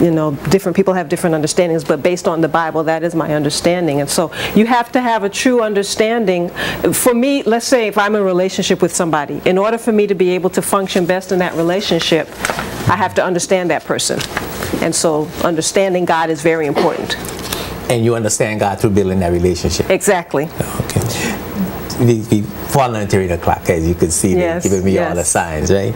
you know, different people have different understandings, but based on the Bible, that is my understanding. And so you have to have a true understanding. For me, let's say if I'm in a relationship with somebody, in order for me to be able to function best in that relationship, I have to understand that person. And so understanding God is very important. And you understand God through building that relationship. Exactly. Okay. We falling on 3 o'clock, as you can see, they're giving me all the signs, right?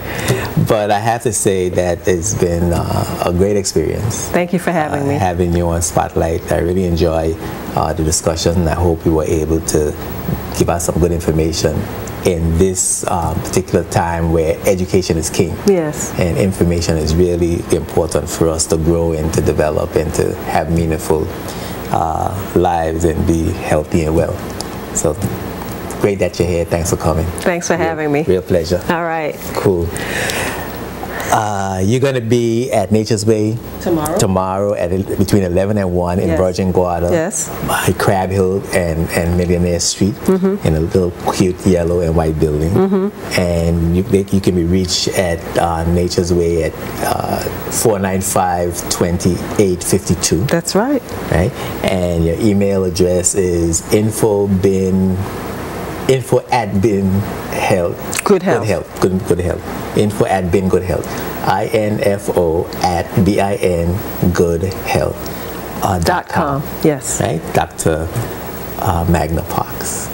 But I have to say that it's been a great experience. Thank you for having me. Having you on Spotlight. I really enjoy the discussion. I hope you were able to give us some good information in this particular time where education is king. Yes. And information is really important for us to grow and to develop and to have meaningful lives and be healthy and well. So great that you're here. Thanks for coming. Thanks for having me. Real pleasure. All right. Cool. You're going to be at Nature's Way tomorrow between 11 and 1 in Virgin Gorda, by Crab Hill and Millionaire Street, in a little cute yellow and white building. And you can be reached at Nature's Way at 495-2852. That's right. Right? And your email address is info@binhealth. Good health. Good health. Info@bingoodhealth. info@bingoodhealth.com. Yes. Right? Dr. Magna Parks.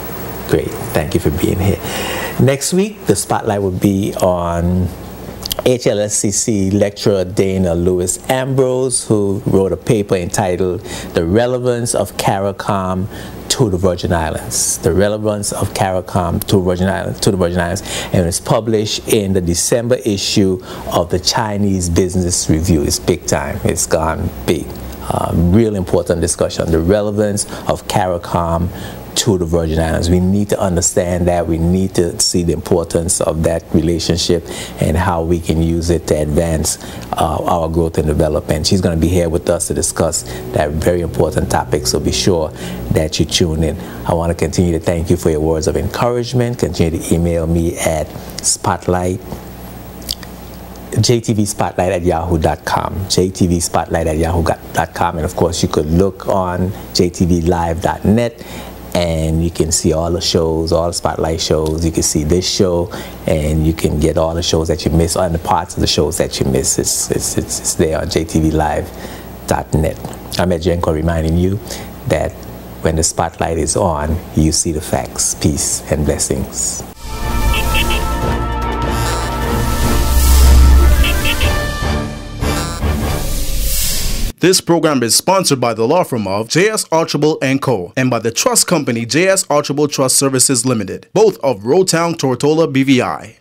Great. Thank you for being here. Next week, the spotlight will be on HLSCC lecturer Dana Lewis Ambrose, who wrote a paper entitled "The Relevance of CARICOM to the Virgin Islands." The relevance of CARICOM to the Virgin Islands, and it's published in the December issue of the Chinese Business Review. It's big time. It's gone big. Real important discussion. The relevance of CARICOM to the Virgin Islands. We need to understand that. We need to see the importance of that relationship and how we can use it to advance our growth and development. She's going to be here with us to discuss that very important topic, so be sure that you tune in. I want to continue to thank you for your words of encouragement. Continue to email me at jtvspotlight@yahoo.com, jtvspotlight@yahoo.com, and of course you could look on jtvlive.net and you can see all the shows, all the Spotlight shows. You can see this show, and you can get all the shows that you miss, and the parts of the shows that you miss. It's there on jtvlive.net. I'm Ed Jenko, reminding you that when the spotlight is on, you see the facts. Peace and blessings. This program is sponsored by the law firm of J.S. Archibald & Co. and by the trust company J.S. Archibald Trust Services Limited, both of Roadtown, Tortola, BVI.